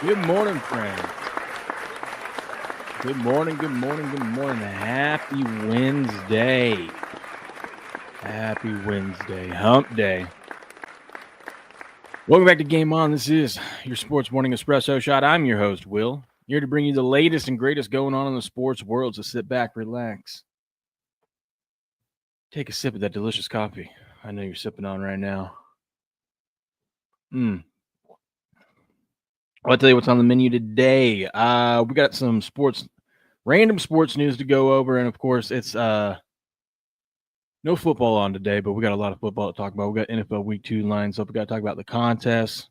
Good morning, friends. Good morning, good morning, good morning. Happy Wednesday. Happy Wednesday. Hump day. Welcome back to Game On. This is your Sports Morning Espresso Shot. I'm your host, Will. Here to bring you the latest and greatest going on in the sports world. So sit back, relax. Take a sip of that delicious coffee I know you're sipping on right now. I'll tell you what's on the menu today. We got some random sports news to go over, and of course, it's no football on today, but we got a lot of football to talk about. We got NFL Week 2 lines up. We got to talk about the contests.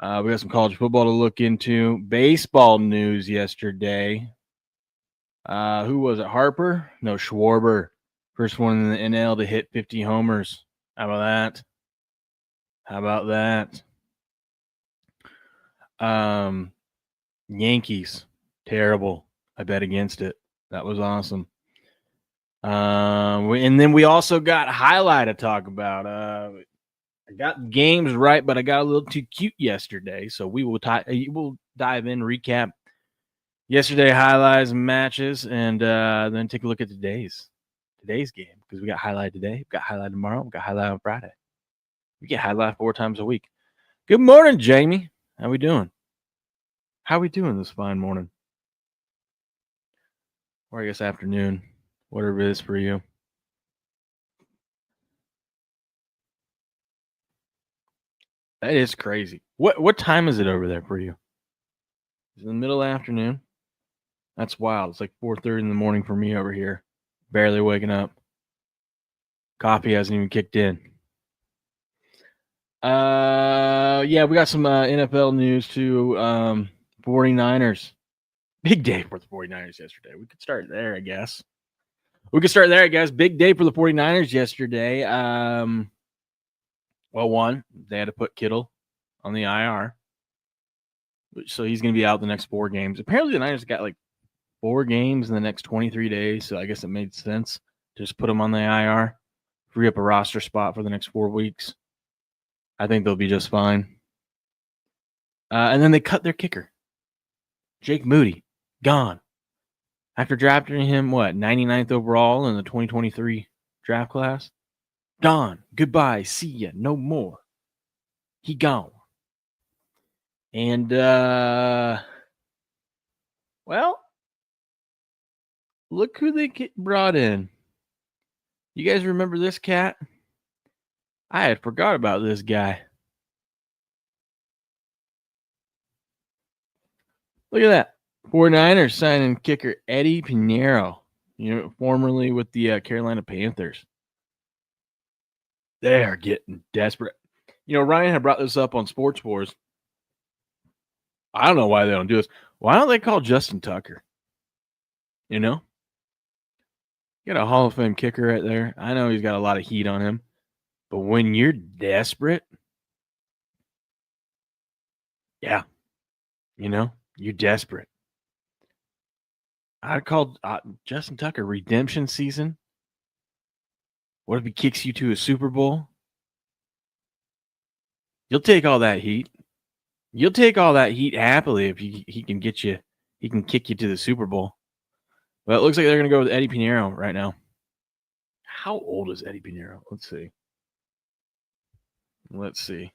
We got some college football to look into. Baseball news yesterday. Who was it? Harper? No, Schwarber. First one in the NL to hit 50 homers. How about that? Yankees. Terrible. I bet against it. That was awesome. And then we also got highlight to talk about. I got games right, but I got a little too cute yesterday. So we'll dive in, recap yesterday highlights and matches, and then take a look at today's game, because we got highlight today, we got highlight tomorrow, we got highlight on Friday. We get highlight 4 times a week. Good morning, Jamie. How we doing? How we doing this fine morning? Or I guess afternoon, whatever it is for you. That is crazy. What time is it over there for you? It's in the middle of the afternoon. That's wild. It's like 4:30 in the morning for me over here. Barely waking up. Coffee hasn't even kicked in. Yeah, we got some NFL news too. 49ers. Big day for the 49ers yesterday. We could start there, I guess. Big day for the 49ers yesterday. Well, one, they had to put Kittle on the IR. So he's going to be out the next 4 games. Apparently the Niners got like 4 games in the next 23 days. So I guess it made sense to just put him on the IR, free up a roster spot for the next 4 weeks. I think they'll be just fine. And then they cut their kicker. Jake Moody, gone. After drafting him, 99th overall in the 2023 draft class? Gone. Goodbye. See ya. No more. He gone. And, well, look who they brought in. You guys remember this cat? I had forgot about this guy. Look at that. 49ers signing kicker Eddie Pinheiro, formerly with the Carolina Panthers. They are getting desperate. Ryan had brought this up on Sports Wars. I don't know why they don't do this. Why don't they call Justin Tucker? You got a Hall of Fame kicker right there. I know he's got a lot of heat on him. But when you're desperate, yeah, you're desperate. I'd call Justin Tucker redemption season. What if he kicks you to a Super Bowl? You'll take all that heat. You'll take all that heat happily if he can get you. He can kick you to the Super Bowl. Well, it looks like they're going to go with Eddie Pinheiro right now. How old is Eddie Pinheiro? Let's see.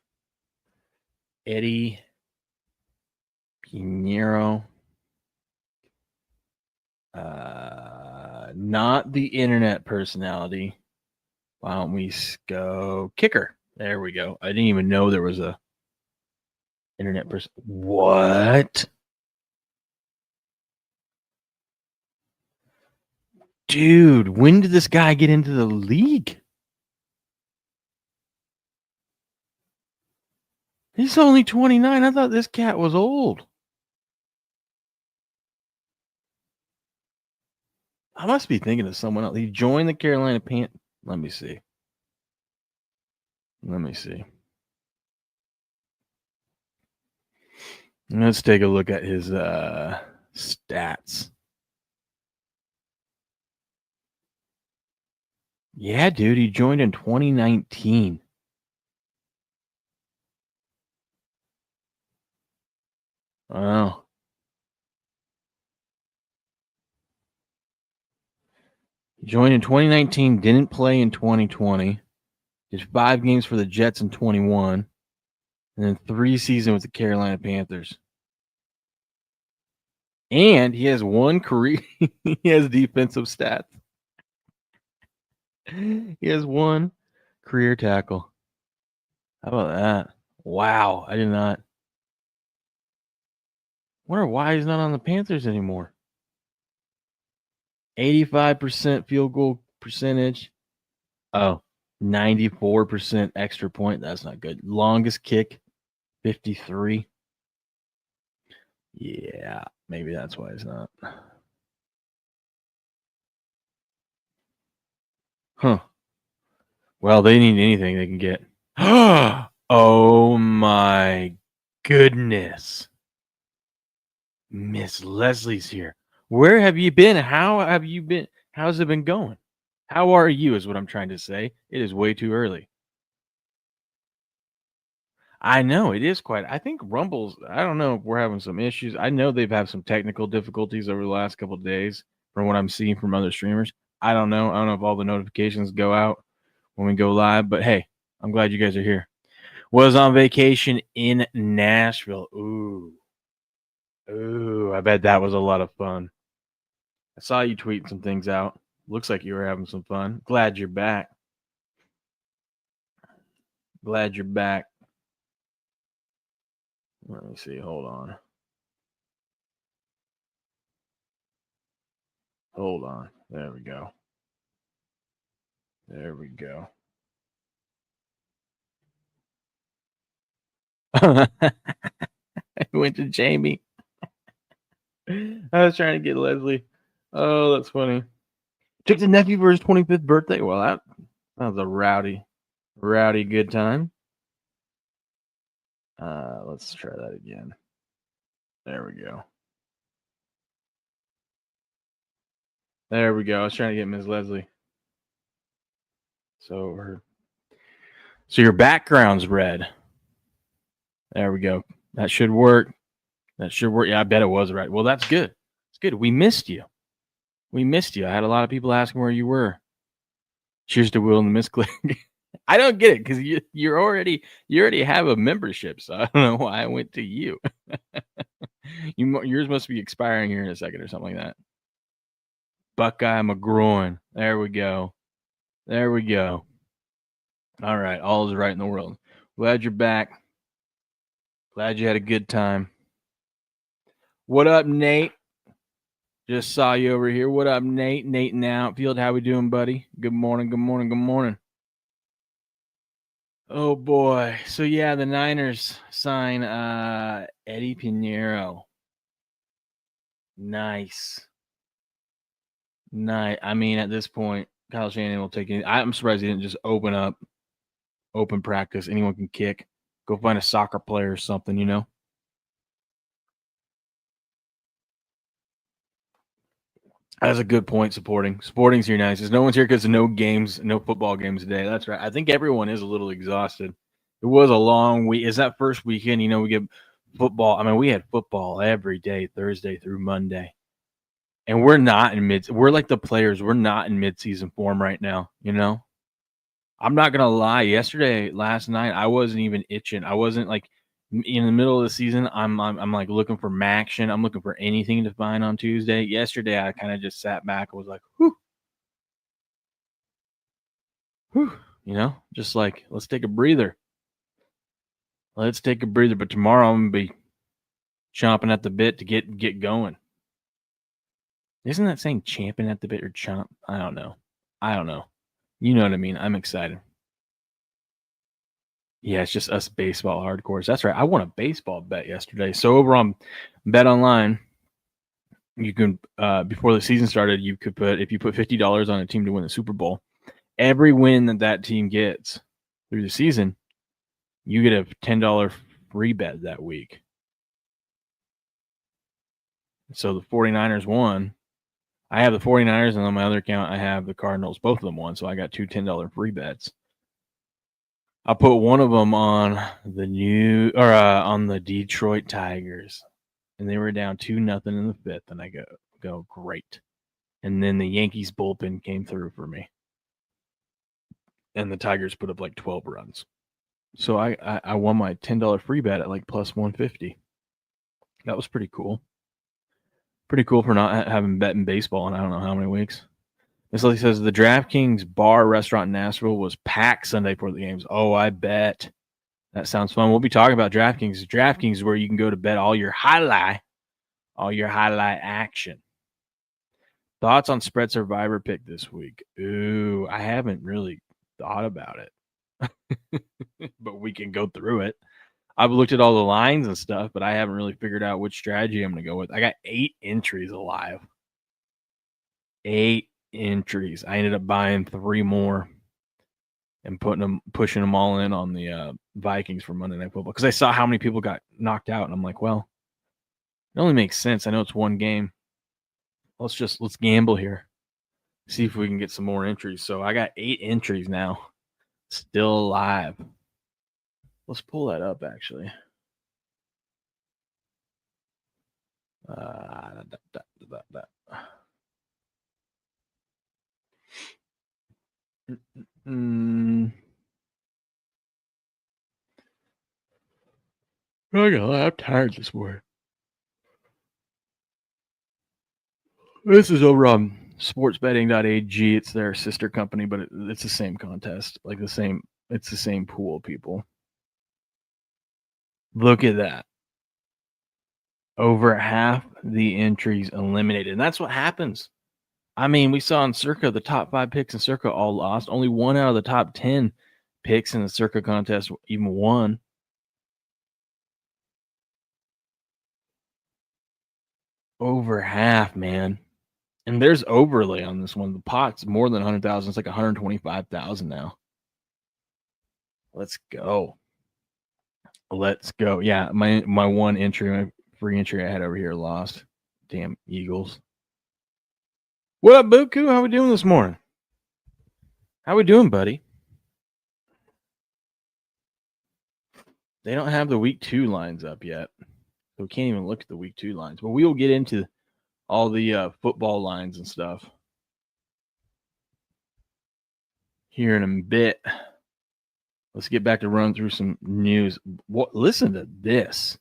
Eddie Pinheiro. Not the internet personality. Why don't we go kicker? There we go. I didn't even know there was a internet person. What? Dude, when did this guy get into the league? He's only 29. I thought this cat was old. I must be thinking of someone else. He joined the Carolina Panthers. Let me see. Let's take a look at his stats. Yeah, dude, he joined in 2019. Wow. He joined in 2019, didn't play in 2020. Did 5 games for the Jets in 21, and then 3 seasons with the Carolina Panthers. And he has one career. He has defensive stats. He has one career tackle. How about that? Wow, I did not. Wonder why he's not on the Panthers anymore. 85% field goal percentage. Oh, 94% extra point. That's not good. Longest kick, 53. Yeah, maybe that's why he's not. Huh. Well, they need anything they can get. Oh my goodness. Miss Leslie's here. Where have you been? How have you been? How's it been going? How are you is what I'm trying to say. It is way too early. I know it is quite. I think Rumble's. I don't know if we're having some issues. I know they've had some technical difficulties over the last couple of days from what I'm seeing from other streamers. I don't know. I don't know if all the notifications go out when we go live, but hey, I'm glad you guys are here. Was on vacation in Nashville. Ooh, I bet that was a lot of fun. I saw you tweet some things out. Looks like you were having some fun. Glad you're back. Glad you're back. Let me see. Hold on. Hold on. There we go. There we go. I went to Jamie. I was trying to get Leslie. Oh, that's funny. Took the nephew for his 25th birthday. Well, that was a rowdy good time. Let's try that again. There we go. There we go. I was trying to get Miss Leslie. So your background's red. There we go. That should work. Yeah, I bet it was right. Well, that's good. It's good. We missed you. I had a lot of people asking where you were. Cheers to Will and the Misclick. I don't get it because you already have a membership, so I don't know why I went to you. Yours must be expiring here in a second or something like that. Buckeye McGroin. There we go. All right, all is right in the world. Glad you're back. Glad you had a good time. What up, Nate? Just saw you over here. What up, Nate? Nate in the outfield. How we doing, buddy? Good morning. Oh boy. So yeah, the Niners sign Eddie Pinheiro. Nice. I mean, at this point, Kyle Shanahan will take it. I'm surprised he didn't just open practice. Anyone can kick. Go find a soccer player or something, you know? That's a good point. Supporting's here nice. No one's here because no football games today. That's right. I think everyone is a little exhausted. It was a long week. Is that first weekend? You know, we get football. I mean, we had football every day, Thursday through Monday. And we're not in we're like the players. We're not in mid-season form right now, you know? I'm not gonna lie. Last night, I wasn't even itching. I wasn't like in the middle of the season. I'm like looking for action. I'm looking for anything to find on Tuesday. Yesterday, I kind of just sat back and was like, whew, you know, just like let's take a breather. But tomorrow I'm gonna be chomping at the bit to get going. Isn't that saying champing at the bit or chomp? I don't know. You know what I mean? I'm excited. Yeah, it's just us baseball hardcores. That's right. I won a baseball bet yesterday. So over on Bet Online, you can before the season started, you could if you put $50 on a team to win the Super Bowl, every win that team gets through the season, you get a $10 free bet that week. So the 49ers won. I have the 49ers, and on my other account, I have the Cardinals. Both of them won, so I got 2 $10 free bets. I put one of them on on the Detroit Tigers. and they were down 2-0 in the fifth, and I go great. And then the Yankees bullpen came through for me, and the Tigers put up like 12 runs. So I won my $10 free bet at like plus 150. That was pretty cool. Pretty cool for not having bet in baseball in I don't know how many weeks. Miss Lily says the DraftKings bar restaurant in Nashville was packed Sunday for the games. Oh, I bet. That sounds fun. We'll be talking about DraftKings. DraftKings is where you can go to bet all your highlight action. Thoughts on spread survivor pick this week? Ooh, I haven't really thought about it, but we can go through it. I've looked at all the lines and stuff, but I haven't really figured out which strategy I'm going to go with. I got 8 entries alive. 8 entries. I ended up buying 3 more and pushing them all in on the Vikings for Monday Night Football because I saw how many people got knocked out, and I'm like, well, it only makes sense. I know it's one game. Let's gamble here. See if we can get some more entries. So I got 8 entries now, still alive. Let's pull that up, actually. I'm tired this morning. This is over on sportsbetting.ag. It's their sister company, but it's the same contest. It's the same pool of people. Look at that. Over half the entries eliminated. And that's what happens. I mean, we saw in Circa, the top 5 picks in Circa all lost. Only 1 out of the top 10 picks in the Circa contest even won. Over half, man. And there's overlay on this one. The pot's more than 100,000. It's like 125,000 now. Let's go. Yeah, my one entry, my free entry I had over here lost. Damn Eagles. What up, Buku? How we doing this morning? How we doing, buddy? They don't have the week 2 lines up yet. So we can't even look at the week 2 lines. But we will get into all the football lines and stuff here in a bit. Let's get back to run through some news. Listen to this.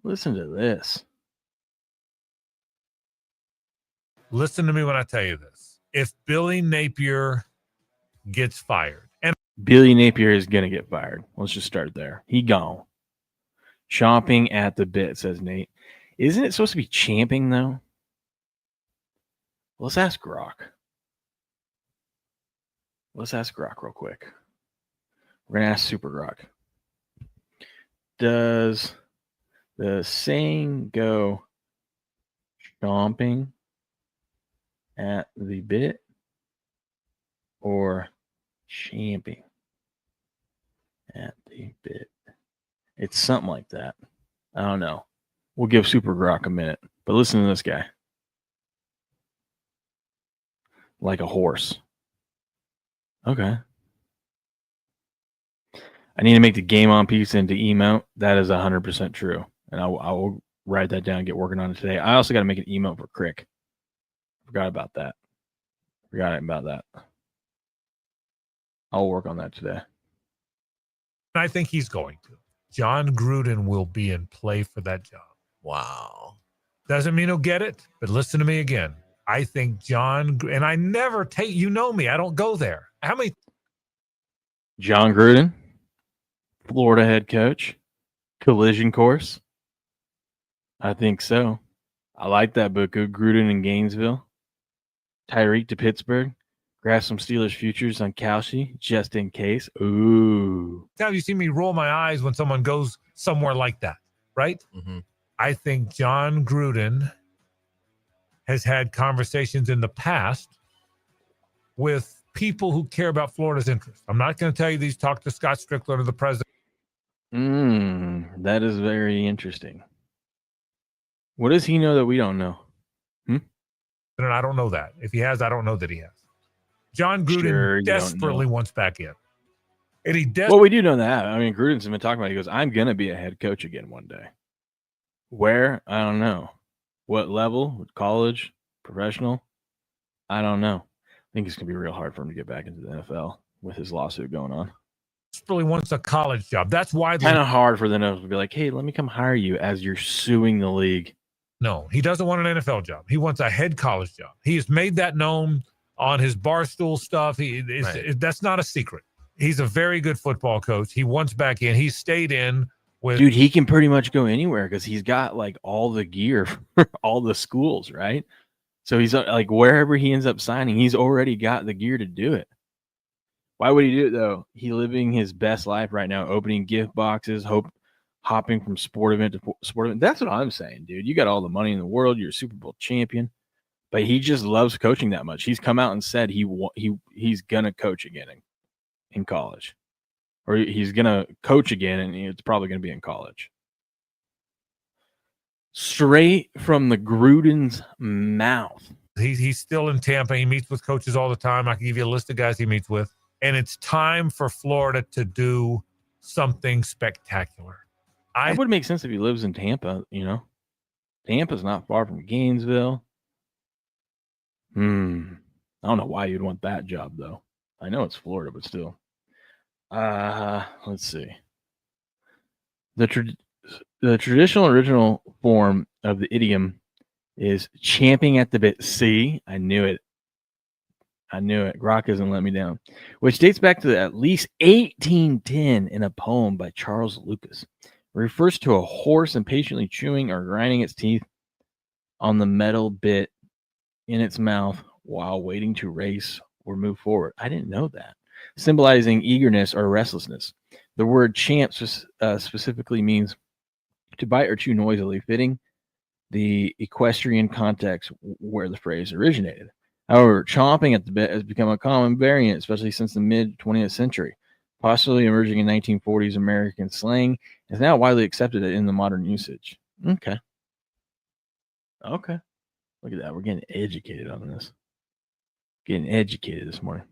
Listen to this. Listen to me when I tell you this. If Billy Napier gets fired. And Billy Napier is going to get fired. Let's just start there. He gone. Chomping at the bit, says Nate. Isn't it supposed to be champing, though? Let's ask Grok. Let's ask Grok real quick. We're going to ask Super Grok. Does the saying go chomping at the bit or champing at the bit? It's something like that. I don't know. We'll give Super Grok a minute. But listen to this guy. Like a horse. Okay. I need to make the game on piece into emote. That is 100% true. And I will write that down and get working on it today. I also got to make an emote for Crick. Forgot about that. I'll work on that today. I think he's going to. John Gruden will be in play for that job. Wow. Doesn't mean he'll get it, but listen to me again. I think and I never take, you know me, I don't go there. How many? John Gruden, Florida head coach, collision course. I think so. I like that book. Gruden in Gainesville. Tyreek to Pittsburgh. Grab some Steelers futures on Kalshi just in case. Ooh. Now you see me roll my eyes when someone goes somewhere like that, right? Mm-hmm. I think John Gruden has had conversations in the past with people who care about Florida's interests. I'm not going to tell you these talk to Scott Strickland or the president. That is very interesting. What does he know that we don't know? And I don't know that. If he has, I don't know that he has. John Gruden desperately wants back in. And he well, we do know that. I mean, Gruden's been talking about it. He goes, I'm going to be a head coach again one day. Where? I don't know. What level? College? Professional? I don't know. I think it's going to be real hard for him to get back into the NFL with his lawsuit going on. Really wants a college job. That's why kind of hard for the NFL to be like, hey, let me come hire you as you're suing the league. No, he doesn't want an NFL job. He wants a head college job. He has made that known on his Barstool stuff. That's not a secret. He's a very good football coach. He wants back in. He stayed in with. Dude, he can pretty much go anywhere because he's got like all the gear for all the schools, right? So he's like wherever he ends up signing, he's already got the gear to do it. Why would he do it though? He's living his best life right now, opening gift boxes, hopping from sport event to sport event. That's what I'm saying, dude. You got all the money in the world. You're a Super Bowl champion, but he just loves coaching that much. He's come out and said he's gonna coach again in college, or he's gonna coach again, and it's probably gonna be in college. Straight from the Gruden's mouth. He's still in Tampa. He meets with coaches all the time. I can give you a list of guys he meets with. And it's time for Florida to do something spectacular. That would make sense if he lives in Tampa, you know. Tampa's not far from Gainesville. I don't know why you'd want that job, though. I know it's Florida, but still. Let's see. The traditional original form of the idiom is champing at the bit. See, I knew it. Grok hasn't let me down. Which dates back to at least 1810 in a poem by Charles Lucas. It refers to a horse impatiently chewing or grinding its teeth on the metal bit in its mouth while waiting to race or move forward. I didn't know that. Symbolizing eagerness or restlessness. The word champ specifically means to bite or chew noisily, fitting the equestrian context where the phrase originated. However, chomping at the bit has become a common variant, especially since the mid-20th century. Possibly emerging in 1940s American slang, is now widely accepted in the modern usage. Okay. Look at that. We're getting educated on this. Getting educated this morning.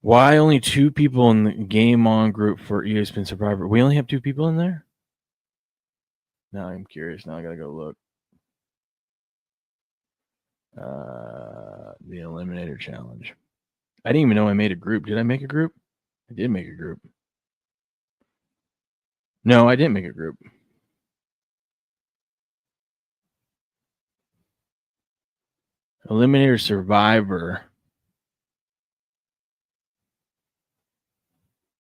Why only 2 people in the Game On group for ESPN Survivor? We only have 2 people in there? Now I'm curious. Now I gotta go look. The Eliminator Challenge. I didn't even know I made a group. Did I make a group? I did make a group. No, I didn't make a group. Eliminator Survivor.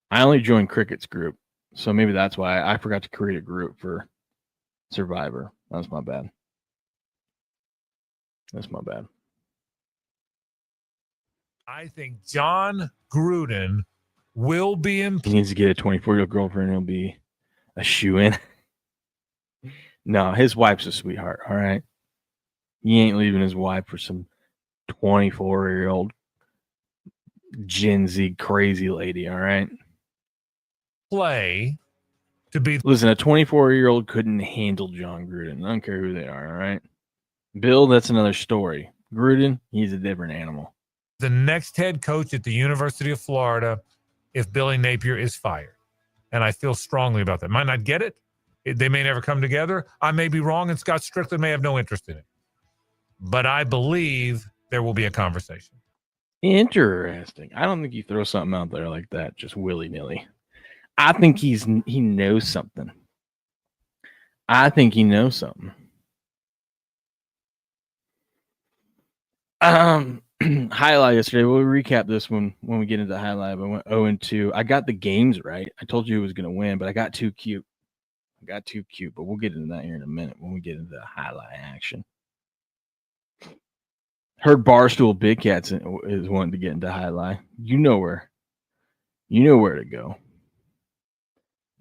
I only joined Cricket's group, so maybe that's why I forgot to create a group for Survivor. That's my bad. I think John Gruden will be in. He needs to get a 24-year-old girlfriend. He'll be a shoe-in. No, his wife's a sweetheart, all right? He ain't leaving his wife for some 24-year-old Gen Z crazy lady, all right? Play to be. Listen, a 24-year-old couldn't handle John Gruden. I don't care who they are, all right? Bill, that's another story. Gruden, he's a different animal. The next head coach at the University of Florida if Billy Napier is fired. And I feel strongly about that. Might not get it. They may never come together. I may be wrong, and Scott Strickland may have no interest in it. But I believe there will be a conversation. Interesting. I don't think you throw something out there like that just willy-nilly. I think he knows something. Highlight yesterday. We'll recap this when we get into the highlight. I went 0-2. I got the games right. I told you it was going to win, but I got too cute. But we'll get into that here in a minute when we get into the highlight action. Heard Barstool Big Cats is wanting to get into highlight. You know where to go.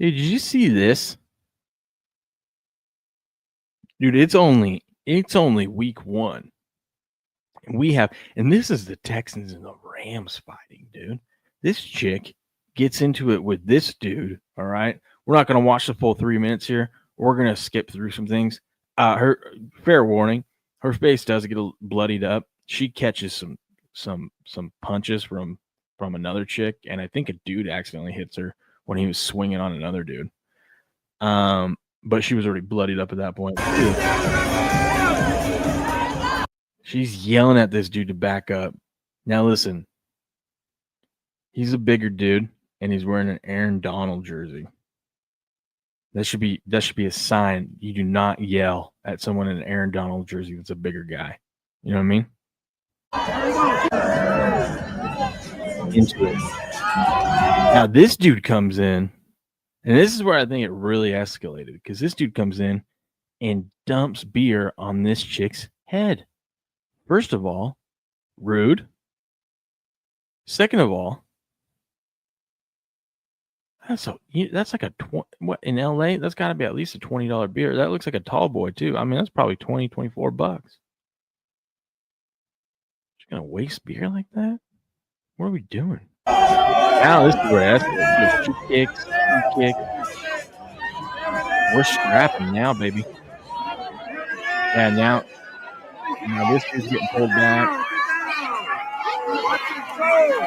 Dude, did you see this? Dude, it's only week 1. And this is the Texans and the Rams fighting, dude. This chick gets into it with this dude, all right? We're not going to watch the full 3 minutes here. We're going to skip through some things. Her fair warning, her face does get bloodied up. She catches some punches from another chick, and I think a dude accidentally hits her when he was swinging on another dude. But she was already bloodied up at that point. She's yelling at this dude to back up. Now listen, he's a bigger dude, and he's wearing an Aaron Donald jersey. That should be a sign. You do not yell at someone in an Aaron Donald jersey that's a bigger guy. You know what I mean? Into it. Now this dude comes in, and this is where I think it really escalated, because this dude comes in and dumps beer on this chick's head. First of all, rude. Second of all, that's like a what in LA? That's got to be at least a $20 beer. That looks like a tall boy too. I mean, that's probably $24. You're gonna waste beer like that? What are we doing? Now this is where that's two kicks. We're scrapping now, baby. Yeah, now this is getting pulled back.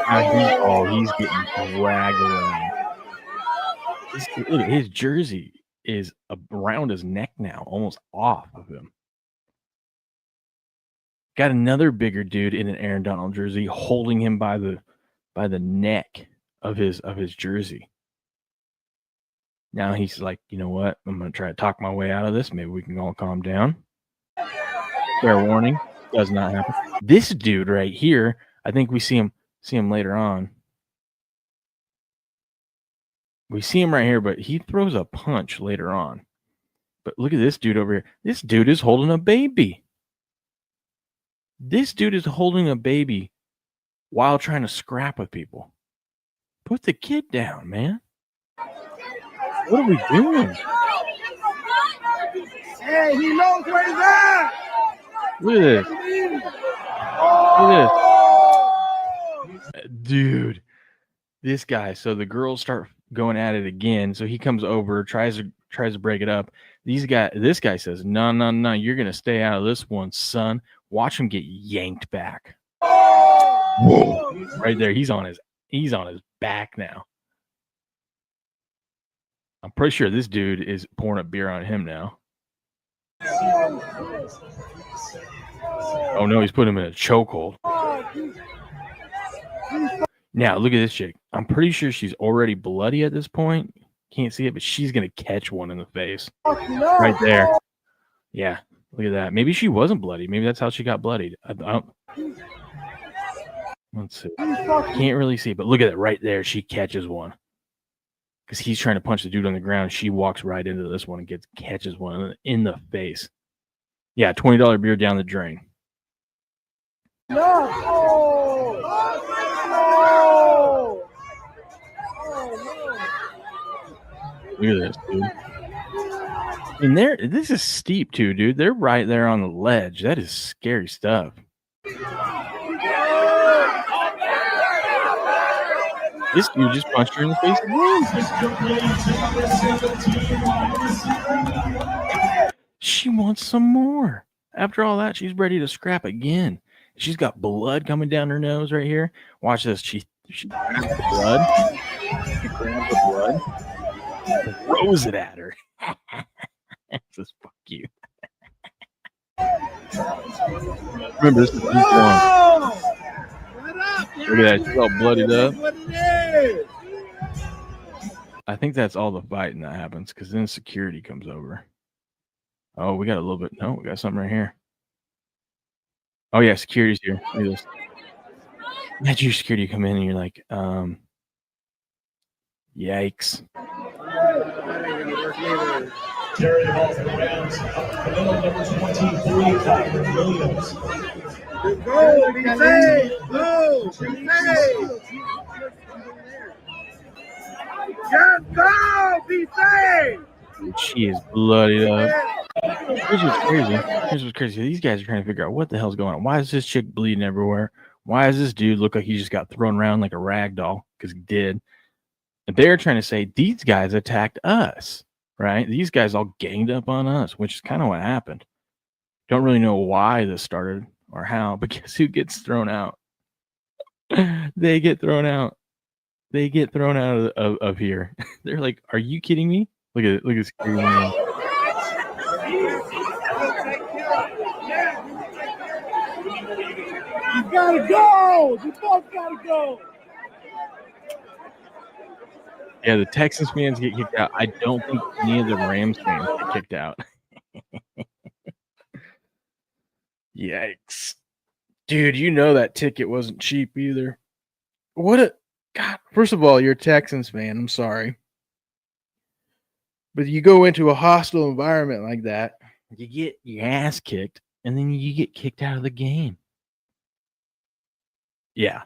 Now he's getting dragged around. Look, his jersey is around his neck now, almost off of him. Got another bigger dude in an Aaron Donald jersey holding him by the neck of his jersey. Now he's like, you know what? I'm gonna try to talk my way out of this. Maybe we can all calm down. Fair warning, does not happen. This dude right here, I think we see him later on. We see him right here, but he throws a punch later on. But look at this dude over here. This dude is holding a baby. This dude is holding a baby while trying to scrap with people. Put the kid down, man. What are we doing? Hey, he knows where he's at. Look at this. Look at this. Dude, this guy. So the girls start going at it again. So he comes over, tries to break it up. This guy says, no, you're gonna stay out of this one, son. Watch him get yanked back. Whoa. Right there. He's on his back now. I'm pretty sure this dude is pouring a beer on him now. Oh no, he's putting him in a chokehold. Now look at this chick. I'm pretty sure she's already bloody at this point. Can't see it, but she's gonna catch one in the face. Right there. Yeah, look at that. Maybe she wasn't bloody. Maybe that's how she got bloodied. I don't. Let's see. Can't really see, but look at it right there. She catches one. Because he's trying to punch the dude on the ground. She walks right into this one and catches one in the face. Yeah, $20 beer down the drain. No! Look at this, dude. And this is steep too, dude. They're right there on the ledge. That is scary stuff. This dude just punched her in the face again. She wants some more. After all that, she's ready to scrap again. She's got blood coming down her nose right here. Watch this. She grabs the blood. She grabs the blood. Throws it at her. Says, fuck you. Remember, this is week one. Look at that. She's all bloodied up. I think that's all the fighting that happens, because then security comes over. Oh, we got a little bit. No, we got something right here. Oh, yeah, security's here. Look at this. Imagine your security come in and you're like, yikes. Jerry Hall for the Rams. Middle number 23, Patrick Williams. Go, be safe! Go, be safe! Just go, be safe! She is bloodied up. Here's what's crazy. These guys are trying to figure out what the hell's going on. Why is this chick bleeding everywhere? Why does this dude look like he just got thrown around like a rag doll? Because he did. And they're trying to say these guys attacked us, right? These guys all ganged up on us, which is kind of what happened. Don't really know why this started or how, but guess who gets thrown out? They get thrown out. They get thrown out of here. They're like, are you kidding me? Look at his screen. You gotta go. You both gotta go. Yeah, the Texans fans get kicked out. I don't think any of the Rams fans get kicked out. Yikes. Dude, you know that ticket wasn't cheap either. What a God. First of all, you're a Texans fan. I'm sorry. But you go into a hostile environment like that, you get your ass kicked, and then you get kicked out of the game. Yeah.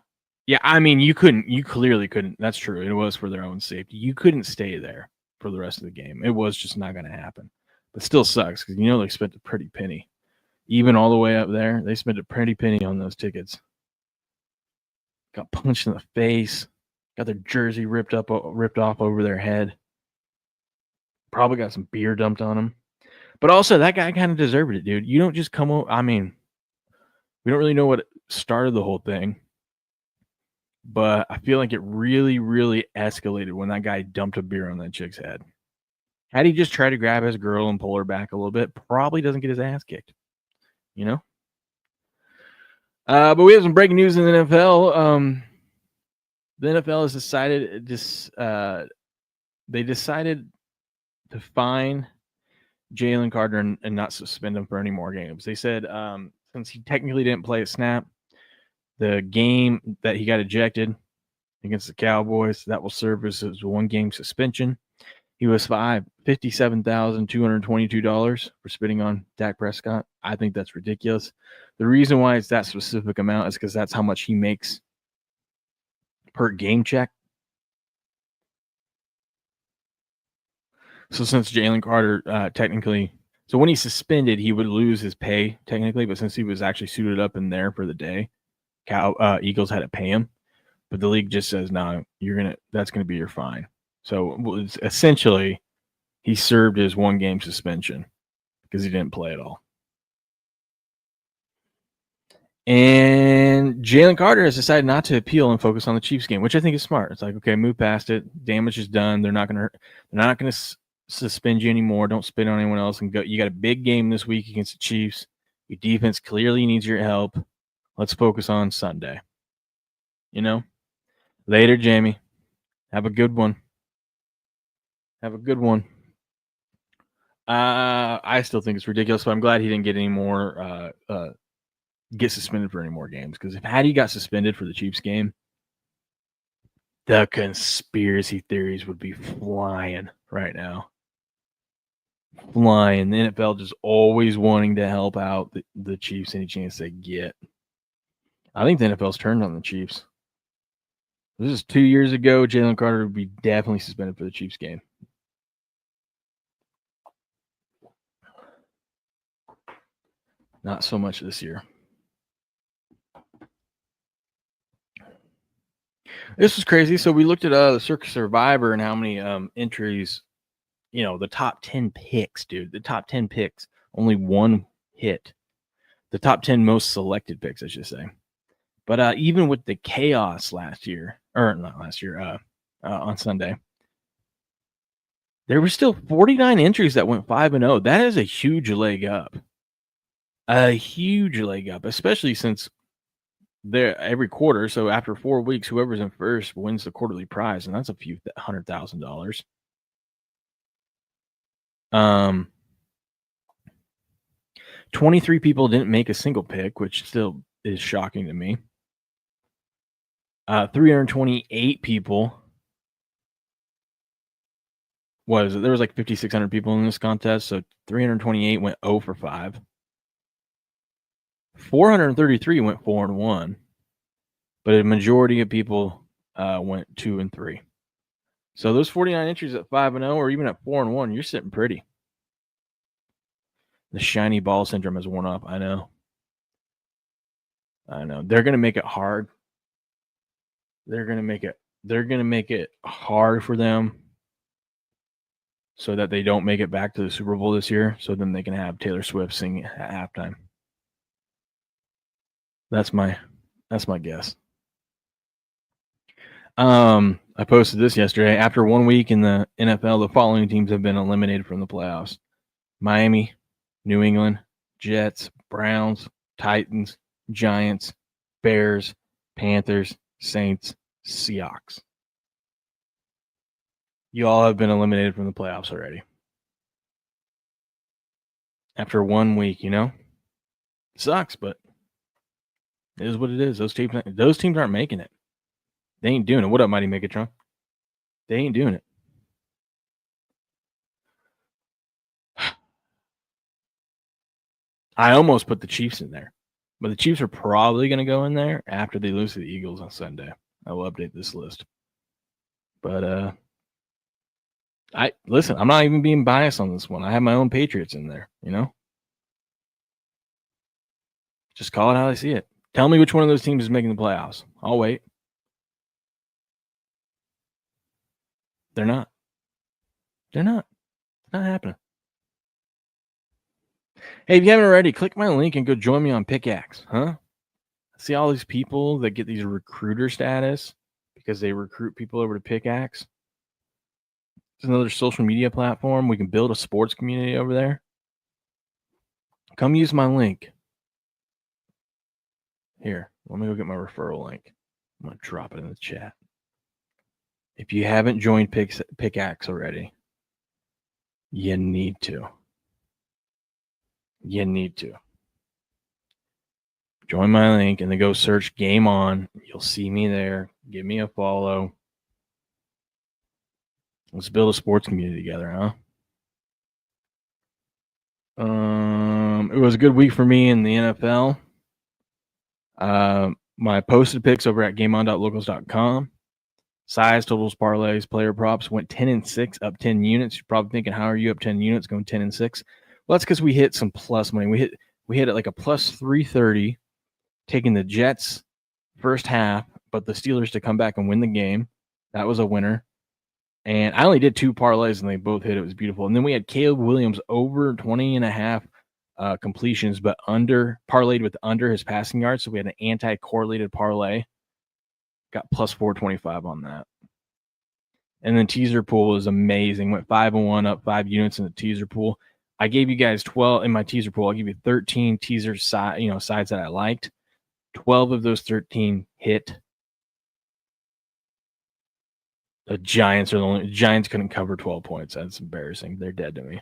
Yeah, I mean, you clearly couldn't. That's true. It was for their own safety. You couldn't stay there for the rest of the game. It was just not going to happen. But still sucks because they spent a pretty penny. Even all the way up there, they spent a pretty penny on those tickets. Got punched in the face. Got their jersey ripped off over their head. Probably got some beer dumped on them. But also, that guy kind of deserved it, dude. You don't just come over. I mean, we don't really know what started the whole thing. But I feel like it really, really escalated when that guy dumped a beer on that chick's head. Had he just tried to grab his girl and pull her back a little bit, probably doesn't get his ass kicked. But we have some breaking news in the NFL. The NFL has decided they decided to fine Jalen Carter and not suspend him for any more games. They said since he technically didn't play a snap, the game that he got ejected against the Cowboys, that will serve as his one-game suspension. He was fined $57,222 for spitting on Dak Prescott. I think that's ridiculous. The reason why it's that specific amount is because that's how much he makes per game check. So since Jalen Carter so when he's suspended, he would lose his pay technically, but since he was actually suited up in there for the day, Eagles had to pay him. But the league just says, no, that's going to be your fine. So essentially, he served his one-game suspension because he didn't play at all. And Jalen Carter has decided not to appeal and focus on the Chiefs game, which I think is smart. It's like, okay, move past it. Damage is done. They're not going to suspend you anymore. Don't spit on anyone else and go. You got a big game this week against the Chiefs. Your defense clearly needs your help. Let's focus on Sunday. Later, Jamie. Have a good one. I still think it's ridiculous, but I'm glad he didn't get any more get suspended for any more games. Because had he got suspended for the Chiefs game, the conspiracy theories would be flying right now. Flying. The NFL just always wanting to help out the Chiefs any chance they get. I think the NFL's turned on the Chiefs. This is 2 years ago. Jalen Carter would be definitely suspended for the Chiefs game. Not so much this year. This was crazy. So we looked at the Circus Survivor and how many entries, the top 10 picks, dude. The top 10 picks, only one hit. The top 10 most selected picks, I should say. But even with the chaos on Sunday, there were still 49 entries that went 5-0. That is a huge leg up. A huge leg up, especially since they're every quarter. So after 4 weeks, whoever's in first wins the quarterly prize, and that's a few $100,000. 23 people didn't make a single pick, which still is shocking to me. 328 people. There was like 5,600 people in this contest, so 328 went 0 for 5. 433 went 4-1, but a majority of people went 2 and 3. So those 49 entries at 5-0 or even at 4-1, you're sitting pretty. The shiny ball syndrome has worn off. I know. They're going to make it hard. They're going to make it hard for them so that they don't make it back to the Super Bowl this year, so then they can have Taylor Swift sing at halftime. That's my guess. I posted this yesterday. After 1 week in the NFL, the following teams have been eliminated from the playoffs: Miami, New England, Jets, Browns, Titans, Giants, Bears, Panthers, Saints, Seahawks. You all have been eliminated from the playoffs already. After 1 week, It sucks, but it is what it is. Those teams aren't making it. They ain't doing it. What up, Mighty Megatron? They ain't doing it. I almost put the Chiefs in there, but the Chiefs are probably going to go in there after they lose to the Eagles on Sunday. I will update this list. But I'm not even being biased on this one. I have my own Patriots in there, Just call it how I see it. Tell me which one of those teams is making the playoffs. I'll wait. They're not. They're not. It's not happening. Hey, if you haven't already, click my link and go join me on Pickaxe, huh? See all these people that get these recruiter status because they recruit people over to Pickaxe. It's another social media platform. We can build a sports community over there. Come use my link. Here, let me go get my referral link. I'm going to drop it in the chat. If you haven't joined Pickaxe already, you need to. You need to. Join my link and then go search Game On. You'll see me there. Give me a follow. Let's build a sports community together, huh? It was a good week for me in the NFL. My posted picks over at gameon.locals.com. Size, totals, parlays, player props went 10-6, up 10 units. You're probably thinking, how are you up 10 units going 10-6? Well, that's because we hit some plus money. We hit it like a plus 330, taking the Jets first half, but the Steelers to come back and win the game. That was a winner. And I only did 2 parlays, and they both hit. It was beautiful. And then we had Caleb Williams over 20.5 completions, but parlayed with under his passing yards. So we had an anti-correlated parlay. Got plus 425 on that. And then teaser pool is amazing. Went 5-1, up 5 units in the teaser pool. I gave you guys 12 in my teaser pool. I'll give you 13 teaser sides that I liked. 12 of those 13 hit. The Giants couldn't cover 12 points. That's embarrassing. They're dead to me.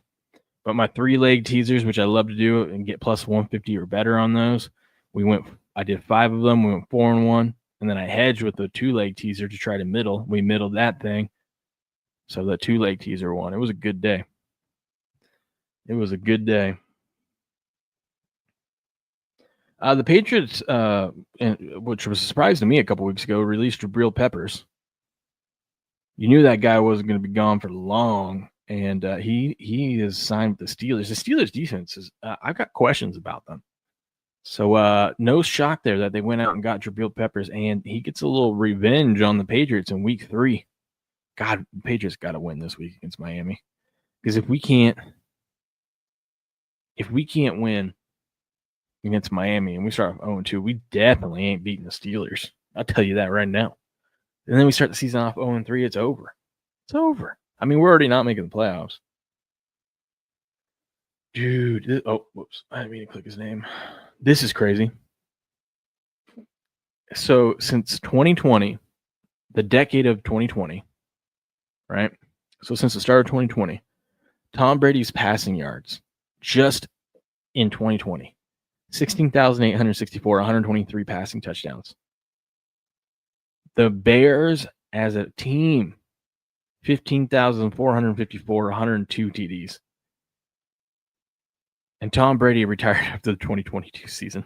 But my 3-leg teasers, which I love to do and get plus 150 or better on those, I did 5 of them. We went 4-1. And then I hedged with the 2-leg teaser to try to middle. We middled that thing. So the 2-leg teaser won. It was a good day. It was a good day. The Patriots, which was a surprise to me a couple weeks ago, released Jabril Peppers. You knew that guy wasn't going to be gone for long, and he is signed with the Steelers. The Steelers' defense is I've got questions about them. So no shock there that they went out and got Jabril Peppers, and he gets a little revenge on the Patriots in week 3. God, the Patriots got to win this week against Miami, because if we can't win against Miami and we start off 0-2, we definitely ain't beating the Steelers. I'll tell you that right now. And then we start the season off 0-3. It's over. It's over. I mean, we're already not making the playoffs. Dude. Whoops. I didn't mean to click his name. This is crazy. So since 2020, the decade of 2020, right? So since the start of 2020, Tom Brady's passing yards just in 2020, 16,864, 123 passing touchdowns. The Bears as a team, 15,454, 102 TDs. And Tom Brady retired after the 2022 season.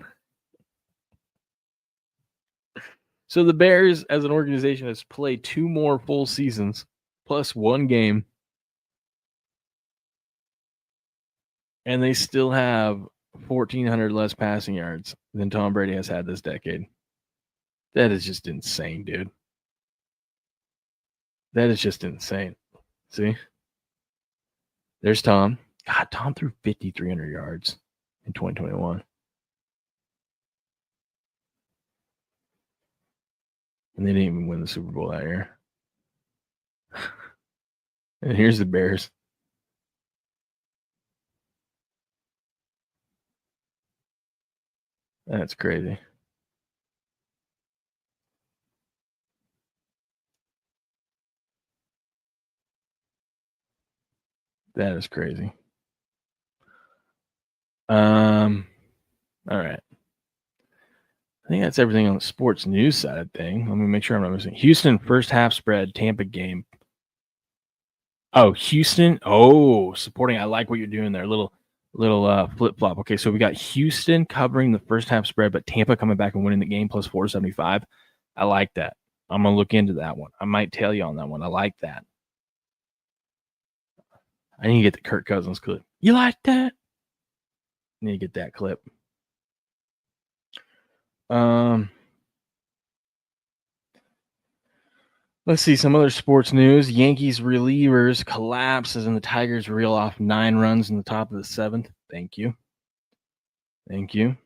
So the Bears as an organization has played 2 more full seasons plus 1 game. And they still have 1,400 less passing yards than Tom Brady has had this decade. That is just insane, dude. That is just insane. See? There's Tom. God, Tom threw 5,300 yards in 2021. And they didn't even win the Super Bowl that year. And here's the Bears. That's crazy. That is crazy. All right. I think that's everything on the sports news side of thing. Let me make sure I'm not missing. Houston first half spread, Tampa game. Oh, Houston. Oh, supporting. I like what you're doing there. Little flip flop. Okay, so we got Houston covering the first half spread, but Tampa coming back and winning the game plus 475. I like that. I'm gonna look into that one. I might tell you on that one. I like that. I need to get the Kirk Cousins clip. You like that? I need to get that clip. Let's see some other sports news. Yankees relievers collapse as in the Tigers reel off 9 runs in the top of the 7th. Thank you. Thank you.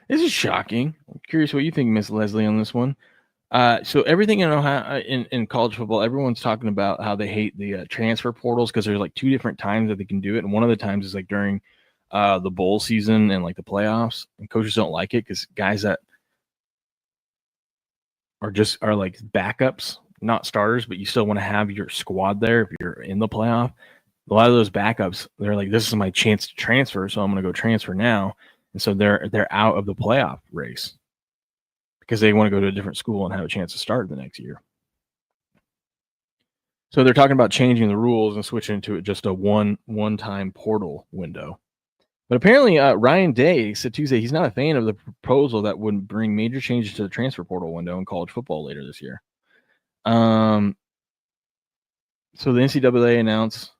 This is shocking. I'm curious what you think, Miss Leslie, on this one. So everything in Ohio, in college football, everyone's talking about how they hate the transfer portals because there's like 2 different times that they can do it, and one of the times is like during the bowl season and like the playoffs. And coaches don't like it because guys that are like backups, not starters, but you still want to have your squad there if you're in the playoff. A lot of those backups, they're like, this is my chance to transfer, so I'm going to go transfer now. And so they're out of the playoff race because they want to go to a different school and have a chance to start the next year. So they're talking about changing the rules and switching to just a one-time portal window. But apparently Ryan Day said Tuesday he's not a fan of the proposal that would bring major changes to the transfer portal window in college football later this year. So the NCAA announced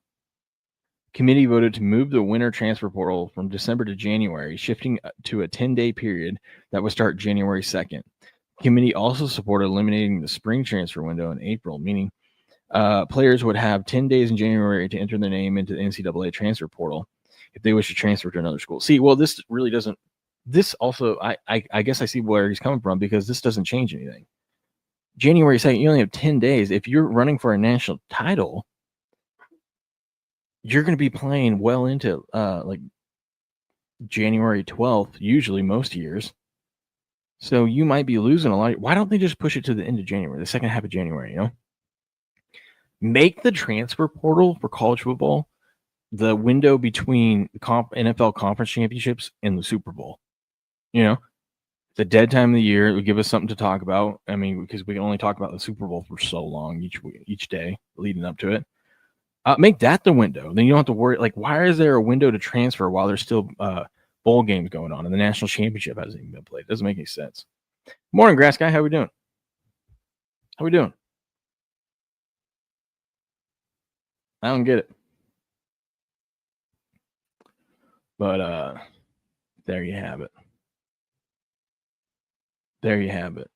committee voted to move the winter transfer portal from December to January, shifting to a 10-day period that would start January 2nd. The committee also supported eliminating the spring transfer window in April, meaning players would have 10 days in January to enter their name into the NCAA transfer portal if they wish to transfer to another school. See, well, this really doesn't. This also, I guess I see where he's coming from because this doesn't change anything. January 2nd, you only have 10 days. If you're running for a national title, you're going to be playing well into like January 12th, usually most years. So you might be losing a lot. Why don't they just push it to the end of January, the second half of January, you know? Make the transfer portal for college football the window between NFL conference championships and the Super Bowl. You know, it's a dead time of the year. It would give us something to talk about. I mean, because we can only talk about the Super Bowl for so long each day leading up to it. Make that the window. Then you don't have to worry. Like, why is there a window to transfer while there's still bowl games going on and the national championship hasn't even been played? It doesn't make any sense. Morning, Grass Guy. How we doing? How we doing? I don't get it. But there you have it. There you have it.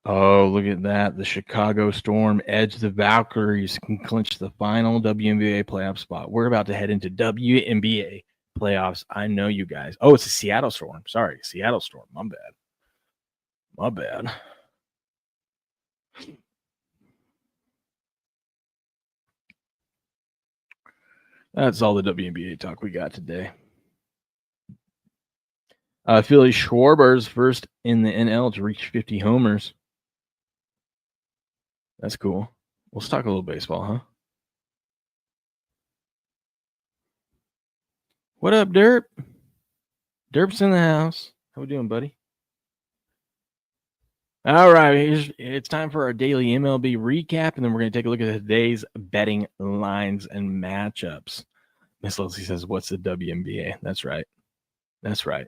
Oh, look at that. The Chicago Storm edge the Valkyries can clinch the final WNBA playoff spot. We're about to head into WNBA playoffs. I know you guys. Oh, it's a Seattle Storm. Sorry, Seattle Storm. My bad. My bad. That's all the WNBA talk we got today. Philly Schwarber's first in the NL to reach 50 homers. That's cool. Let's talk a little baseball, huh? What up, Derp? Derp's in the house. How we doing, buddy? All right, it's time for our daily MLB recap, and then we're going to take a look at today's betting lines and matchups. Miss Leslie says, what's the WNBA? That's right. That's right.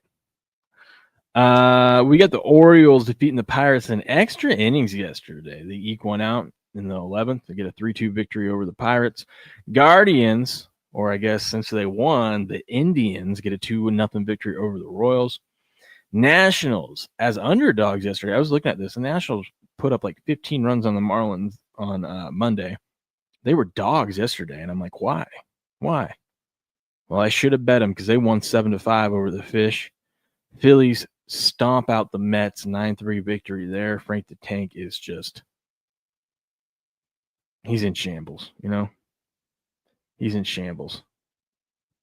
We got the Orioles defeating the Pirates in extra innings yesterday. They eke one out in the 11th to get a 3-2 victory over the Pirates. Guardians, or I guess since they won, the Indians get a 2-0 victory over the Royals. Nationals as underdogs yesterday. I was looking at this. The Nationals put up like 15 runs on the Marlins on Monday. They were dogs yesterday, and I'm like, why? Why? Well, I should have bet them because they won 7-5 over the Fish. Phillies stomp out the Mets 9-3 victory there. Frank the Tank is just he's in shambles, you know. He's in shambles.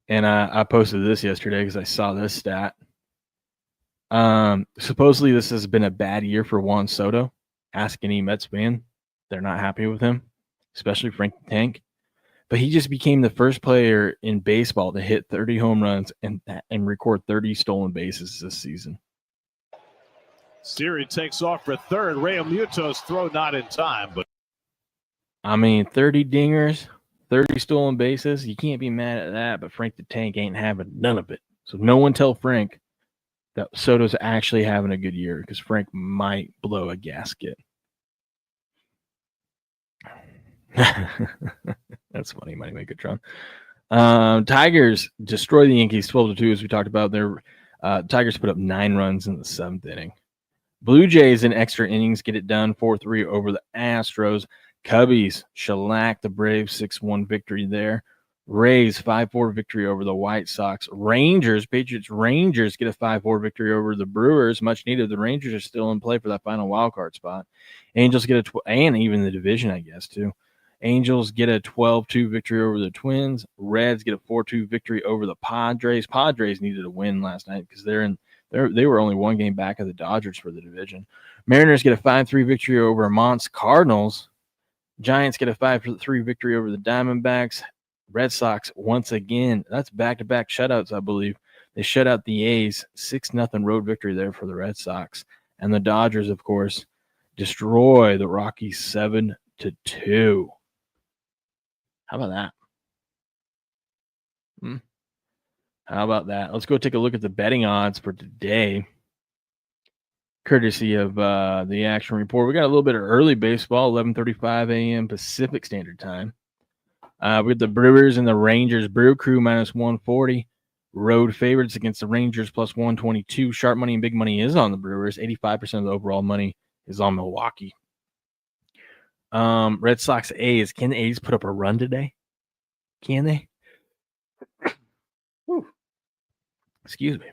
And I posted this yesterday because I saw this stat. Supposedly this has been a bad year for Juan Soto. Ask any Mets fan. They're not happy with him, especially Frank the Tank. But he just became the first player in baseball to hit 30 home runs and record 30 stolen bases this season. Siri takes off for third. Realmuto's throw not in time, but I mean, 30 dingers, 30 stolen bases. You can't be mad at that, but Frank the Tank ain't having none of it. So no one tell Frank that Soto's actually having a good year because Frank might blow a gasket. That's funny, Money Maker Tron. Tigers destroy the Yankees 12-2, as we talked about. Their Tigers put up 9 runs in the 7th inning. Blue Jays in extra innings get it done 4-3 over the Astros. Cubbies shellac the Braves 6-1 victory there. Rays 5-4 victory over the White Sox. Patriots Rangers get a 5-4 victory over the Brewers. Much needed. The Rangers are still in play for that final wild card spot. Angels get and even the division, I guess, too. Angels get a 12-2 victory over the Twins. Reds get a 4-2 victory over the Padres. Padres needed a win last night because they were only 1 game back of the Dodgers for the division. Mariners get a 5-3 victory over Mont's Cardinals. Giants get a 5-3 victory over the Diamondbacks. Red Sox, once again, that's back-to-back shutouts, I believe. They shut out the A's, 6-0 road victory there for the Red Sox. And the Dodgers, of course, destroy the Rockies 7-2. How about that? How about that? Let's go take a look at the betting odds for today, courtesy of the Action Report. We got a little bit of early baseball, 11:35 a.m. Pacific Standard Time. With the Brewers and the Rangers, Brew Crew -140. Road favorites against the Rangers +122. Sharp money and big money is on the Brewers. 85% of the overall money is on Milwaukee. Red Sox A's. Can the A's put up a run today? Can they? Whew. Excuse me.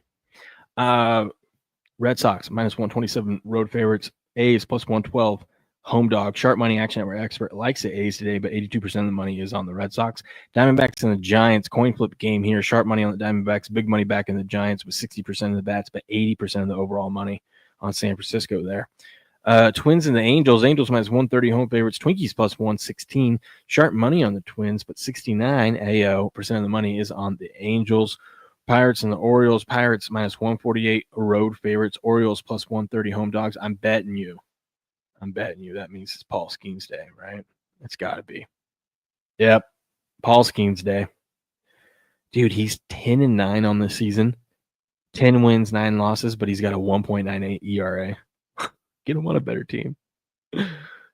Red Sox -127 road favorites. A's +112 home dog. Sharp money action network expert likes the A's today, but 82% of the money is on the Red Sox. Diamondbacks and the Giants coin flip game here. Sharp money on the Diamondbacks, big money back in the Giants with 60% of the bats, but 80% of the overall money on San Francisco there. Twins and the Angels. Angels -130 home favorites. Twinkies +116. Sharp money on the Twins, but 69% of the money is on the Angels. Pirates and the Orioles. Pirates -148 road favorites. Orioles +130 home dogs. I'm betting you. That means it's Paul Skeens Day, right? It's got to be. Yep, Paul Skeens Day. Dude, he's 10-9 on the season. 10 wins, 9 losses, but he's got a 1.98 ERA. Get him on a better team.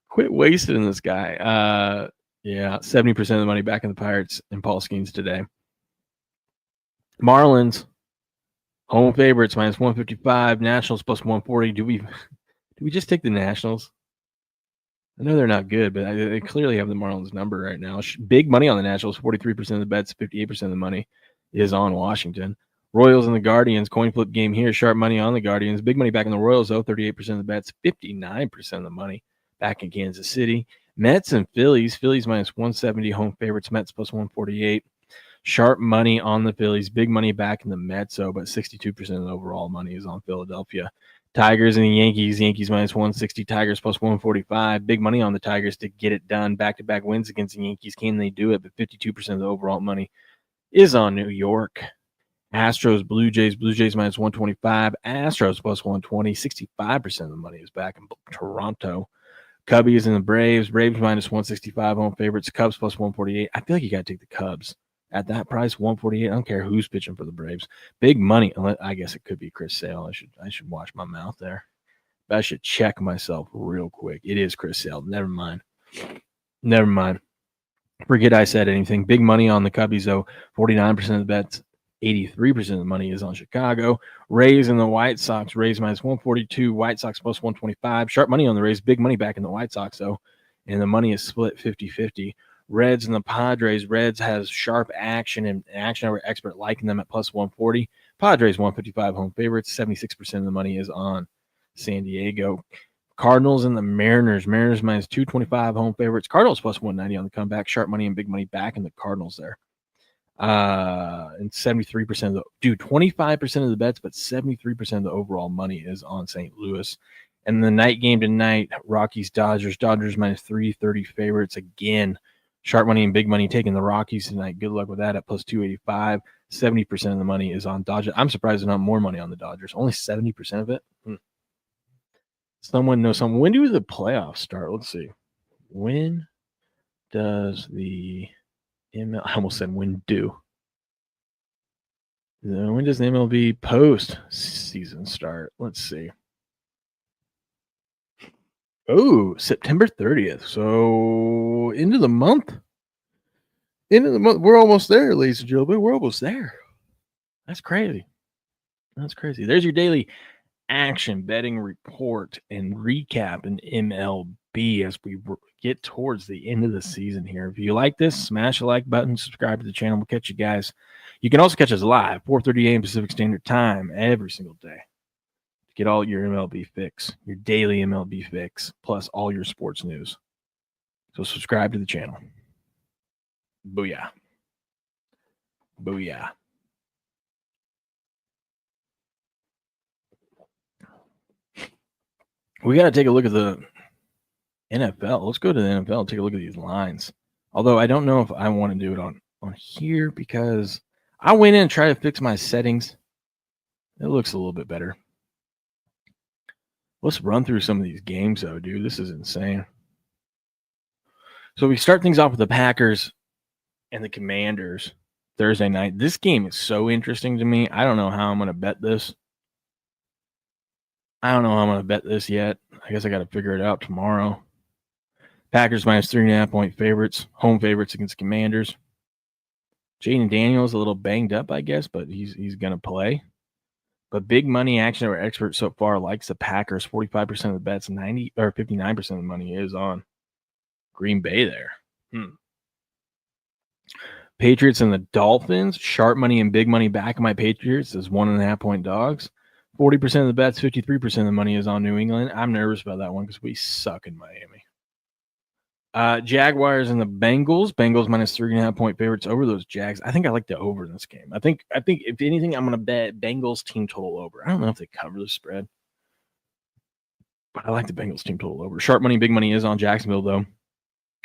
Quit wasting this guy. Yeah, 70% of the money back in the Pirates and Paul Skeens today. Marlins, home favorites -155. Nationals +140. Do we just take the Nationals? I know they're not good, but they clearly have the Marlins number right now. Big money on the Nationals. 43% of the bets, 58% of the money is on Washington. Royals and the Guardians, coin flip game here. Sharp money on the Guardians. Big money back in the Royals, though. 38% of the bets, 59% of the money back in Kansas City. Mets and Phillies. Phillies -170 home favorites. Mets +148. Sharp money on the Phillies. Big money back in the Mets, though, but 62% of the overall money is on Philadelphia. Tigers and the Yankees. Yankees -160. Tigers +145. Big money on the Tigers to get it done. Back-to-back wins against the Yankees. Can they do it? But 52% of the overall money is on New York. Astros, Blue Jays. Blue Jays -125. Astros +120. 65% of the money is back in Toronto. Cubbies and the Braves. Braves -165 home favorites. Cubs +148. I feel like you got to take the Cubs. At that price, 148. I don't care who's pitching for the Braves. Big money. I guess it could be Chris Sale. I should wash my mouth there. But I should check myself real quick. It is Chris Sale. Never mind. Forget I said anything. Big money on the Cubbies, though. 49% of the bets. 83% of the money is on Chicago. Rays and the White Sox. Rays -142. White Sox +125. Sharp money on the Rays. Big money back in the White Sox, though. And the money is split 50-50. Reds and the Padres. Reds has sharp action and action over expert liking them at +140. Padres 155 home favorites. 76% of the money is on San Diego. Cardinals and the Mariners. Mariners minus 225 home favorites. Cardinals plus 190 on the comeback. Sharp money and big money back in the Cardinals there. And 73% of the 25% of the bets, but 73% of the overall money is on St. Louis. And the night game tonight, Rockies Dodgers. Dodgers minus 330 favorites again. Sharp money and big money taking the Rockies tonight. Good luck with that at plus 285. 70% of the money is on Dodgers. I'm surprised there's not more money on the Dodgers. Only 70% of it. Someone knows something. When do the playoffs start? Let's see. When does the ML? I almost said when do. When does the MLB post season start? Let's see. Oh, September 30th. So into the month. We're almost there, ladies and gentlemen. We're almost there. That's crazy. There's your daily action betting report and recap in MLB as we get towards the end of the season here. If you like this, smash the like button, subscribe to the channel. We'll catch you guys. You can also catch us live, 4:30 a.m. Pacific Standard Time every single day. Get all your MLB fix, your daily MLB fix, plus all your sports news. So subscribe to the channel. Booyah. Booyah. We got to take a look at the NFL. Let's go to the NFL and take a look at these lines. Although I don't know if I want to do it on here because I went in and tried to fix my settings. It looks a little bit better. Let's run through some of these games, though, dude. This is insane. So we start things off with the Packers and the Commanders Thursday night. This game is so interesting to me. I don't know how I'm going to bet this. I don't know how I'm going to bet this yet. I guess I got to figure it out tomorrow. Packers minus 3.5 point favorites. Home favorites against Commanders. Jaden Daniels a little banged up, I guess, but he's going to play. But big money action or expert so far likes the Packers. 45% of the bets, 59% of the money is on Green Bay there. Patriots and the Dolphins. Sharp money and big money back of my Patriots as 1.5 point dogs. 40% of the bets, 53% of the money is on New England. I'm nervous about that one because we suck in Miami. Jaguars and the Bengals. Bengals minus 3.5 point favorites over those Jags. I think I like the over in this game. I think if anything, I'm going to bet Bengals team total over. I don't know if they cover the spread, but I like the Bengals team total over. Sharp money, big money is on Jacksonville, though.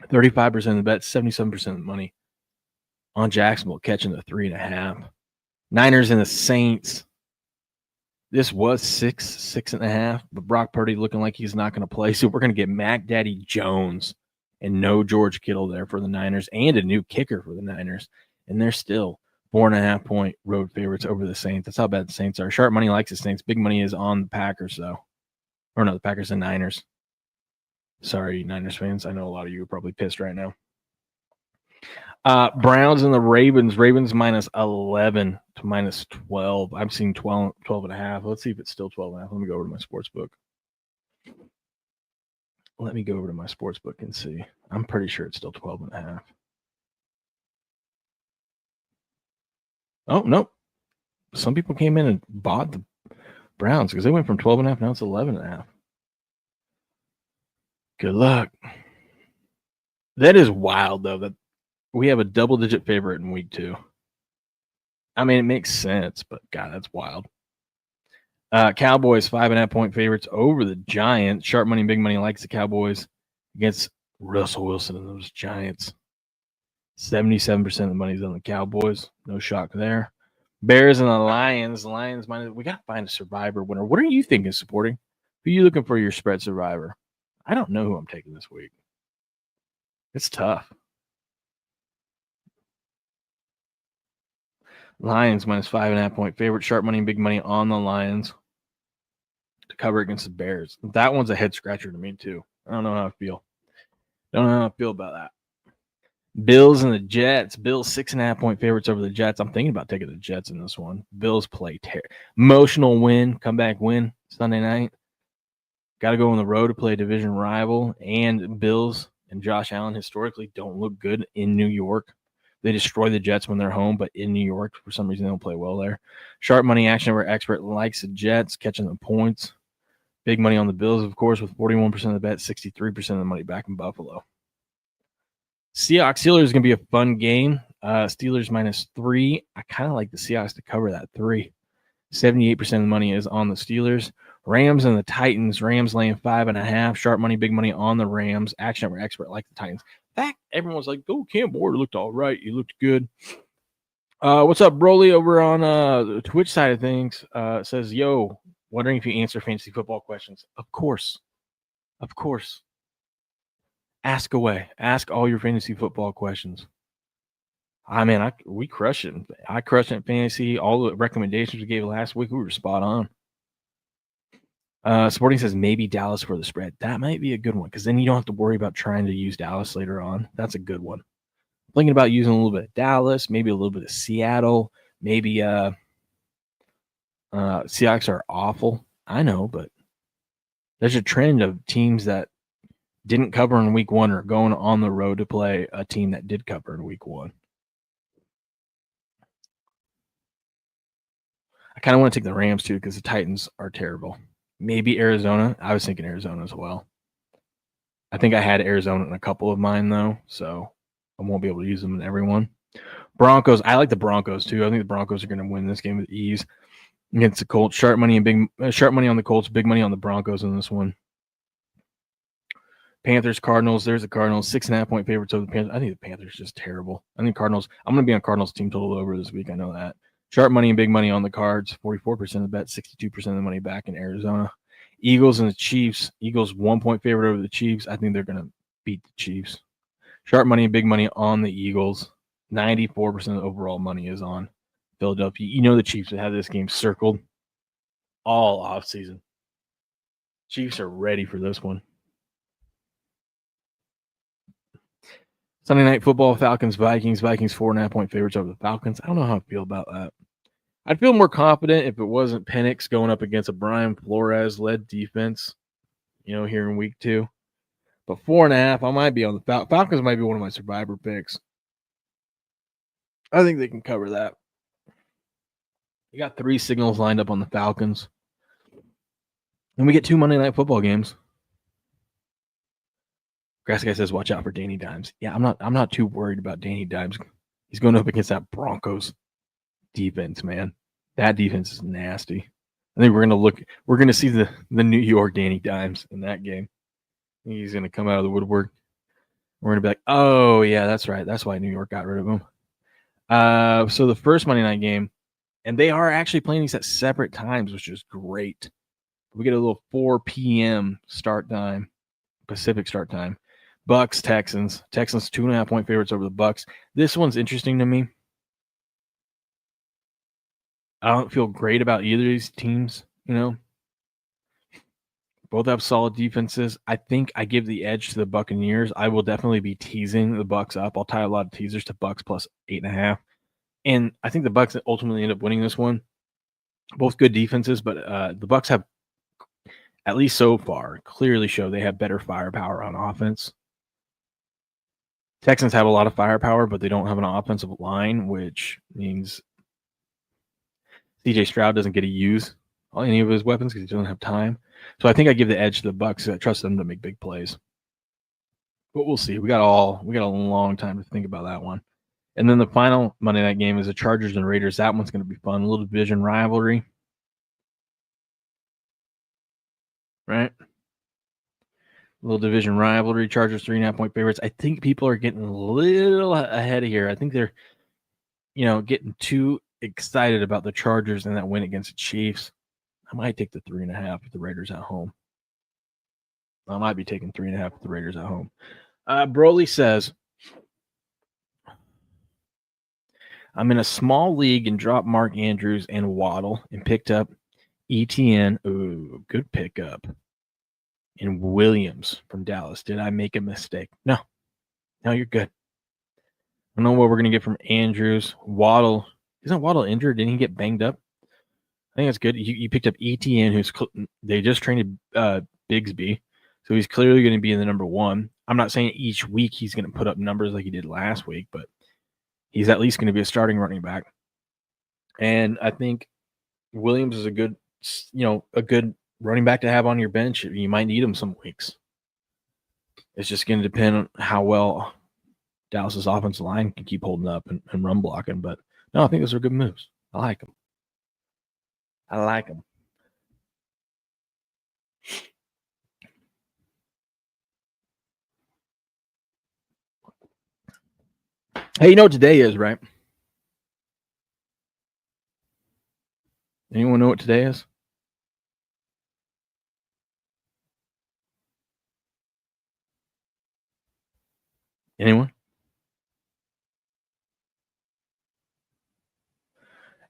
35% of the bets, 77% of the money on Jacksonville, catching the 3.5. Niners and the Saints. This was 6.5, but Brock Purdy looking like he's not going to play. So we're going to get Mac Daddy Jones and no George Kittle there for the Niners and a new kicker for the Niners. And they're still 4.5 point road favorites over the Saints. That's how bad the Saints are. Sharp money likes the Saints. Big money is on the Packers, though. Or no, the Packers and Niners. Sorry, Niners fans. I know a lot of you are probably pissed right now. Browns and the Ravens. Ravens minus 11 to minus 12. I've seen 12.5. Let's see if it's still 12.5. Let me go over to my sports book. And see. I'm pretty sure it's still 12.5. Oh, no. Some people came in and bought the Browns because they went from 12.5. Now it's 11.5. Good luck. That is wild, though, that we have a double-digit favorite in week 2. I mean, it makes sense, but God, that's wild. Cowboys 5.5 point favorites over the Giants. Sharp money, big money likes the Cowboys against Russell Wilson and those Giants. 77% of the money's on the Cowboys. No shock there. Bears and the Lions. Lions minus. We got to find a survivor winner. What are you thinking supporting? Who are you looking for your spread survivor? I don't know who I'm taking this week. It's tough. Lions minus 5.5 point favorite. Sharp money and big money on the Lions to cover against the Bears. That one's a head scratcher to me, too. I don't know how I feel. About that. Bills and the Jets. Bills 6.5 point favorites over the Jets. I'm thinking about taking the Jets in this one. Bills play emotional win, comeback win Sunday night. Got to go on the road to play a division rival. And Bills and Josh Allen historically don't look good in New York. They destroy the Jets when they're home, but in New York, for some reason, they don't play well there. Sharp money action where expert likes the Jets, catching the points. Big money on the Bills, of course, with 41% of the bet, 63% of the money back in Buffalo. Seahawks Steelers is going to be a fun game. Steelers -3. I kind of like the Seahawks to cover that 3. 78% of the money is on the Steelers. Rams and the Titans. Rams laying 5.5. Sharp money, big money on the Rams. Action where expert like the Titans. In fact, everyone's like, "Oh, Cam Ward looked all right. He looked good." What's up, Broly, over on the Twitch side of things? Says, "Yo, wondering if you answer fantasy football questions." Of course. Ask away. Ask all your fantasy football questions. We crush it. I crushed it in fantasy. All the recommendations we gave last week, we were spot on. Sporting says maybe Dallas for the spread. That might be a good one because then you don't have to worry about trying to use Dallas later on. That's a good one. Thinking about using a little bit of Dallas, maybe a little bit of Seattle. Maybe Seahawks are awful. I know, but there's a trend of teams that didn't cover in week 1 or going on the road to play a team that did cover in week 1. I kind of want to take the Rams too because the Titans are terrible. Maybe Arizona. I was thinking Arizona as well. I think I had Arizona in a couple of mine though, so I won't be able to use them in every one. Broncos. I like the Broncos too. I think the Broncos are going to win this game with ease against the Colts. Sharp money on the Colts. Big money on the Broncos in this one. Panthers, Cardinals. There's the Cardinals. 6.5 point favorites over the Panthers. I think the Panthers are just terrible. I think Cardinals. I'm going to be on Cardinals team total over this week. I know that. Sharp money and big money on the Cards. 44% of the bet, 62% of the money back in Arizona. Eagles and the Chiefs. Eagles 1 point favorite over the Chiefs. I think they're going to beat the Chiefs. Sharp money and big money on the Eagles. 94% of the overall money is on Philadelphia. You know the Chiefs have this game circled all offseason. Chiefs are ready for this one. Sunday Night Football, Falcons, Vikings. Vikings 4.5 point favorites over the Falcons. I don't know how I feel about that. I'd feel more confident if it wasn't Penix going up against a Brian Flores-led defense, here in week 2. But 4.5, I might be on the Falcons. Might be one of my survivor picks. I think they can cover that. You got 3 signals lined up on the Falcons. And we get 2 Monday Night Football games. Grass Guy says, watch out for Danny Dimes. Yeah, I'm not too worried about Danny Dimes. He's going up against that Broncos defense, man. That defense is nasty. I think we're gonna see the New York Danny Dimes in that game. He's gonna come out of the woodwork. We're gonna be like, oh yeah, that's right. That's why New York got rid of him. So the first Monday night game, and they are actually playing these at separate times, which is great. We get a little 4 p.m. start time, Pacific start time. Bucks, Texans. Texans 2.5 point favorites over the Bucks. This one's interesting to me. I don't feel great about either of these teams, Both have solid defenses. I think I give the edge to the Buccaneers. I will definitely be teasing the Bucks up. I'll tie a lot of teasers to Bucks plus 8.5. And I think the Bucks ultimately end up winning this one. Both good defenses, but the Bucks have, at least so far, clearly show they have better firepower on offense. Texans have a lot of firepower, but they don't have an offensive line, which means CJ Stroud doesn't get to use any of his weapons because he doesn't have time. So I think I give the edge to the Bucks. I trust them to make big plays. But we'll see. We got a long time to think about that one. And then the final Monday night game is the Chargers and Raiders. That one's going to be fun. A little division rivalry. Right? Little division rivalry. Chargers 3.5 point favorites. I think people are getting a little ahead of here. I think they're, getting too excited about the Chargers and that win against the Chiefs. I might take the 3.5 with the Raiders at home. I might be taking 3.5 with the Raiders at home. Broly says, I'm in a small league and dropped Mark Andrews and Waddle and picked up ETN. Ooh, good pickup. And Williams from Dallas. Did I make a mistake? No, you're good. I don't know what we're going to get from Andrews. Waddle. Isn't Waddle injured? Didn't he get banged up? I think that's good. You picked up ETN, they just trained Bigsby. So he's clearly going to be in the number 1. I'm not saying each week he's going to put up numbers like he did last week, but He's at least going to be a starting running back. And I think Williams is a good running back to have on your bench. You might need him some weeks. It's just going to depend on how well Dallas's offensive line can keep holding up and run blocking. But no, I think those are good moves. I like them. Hey, you know what today is, right? Anyone know what today is? Anyone?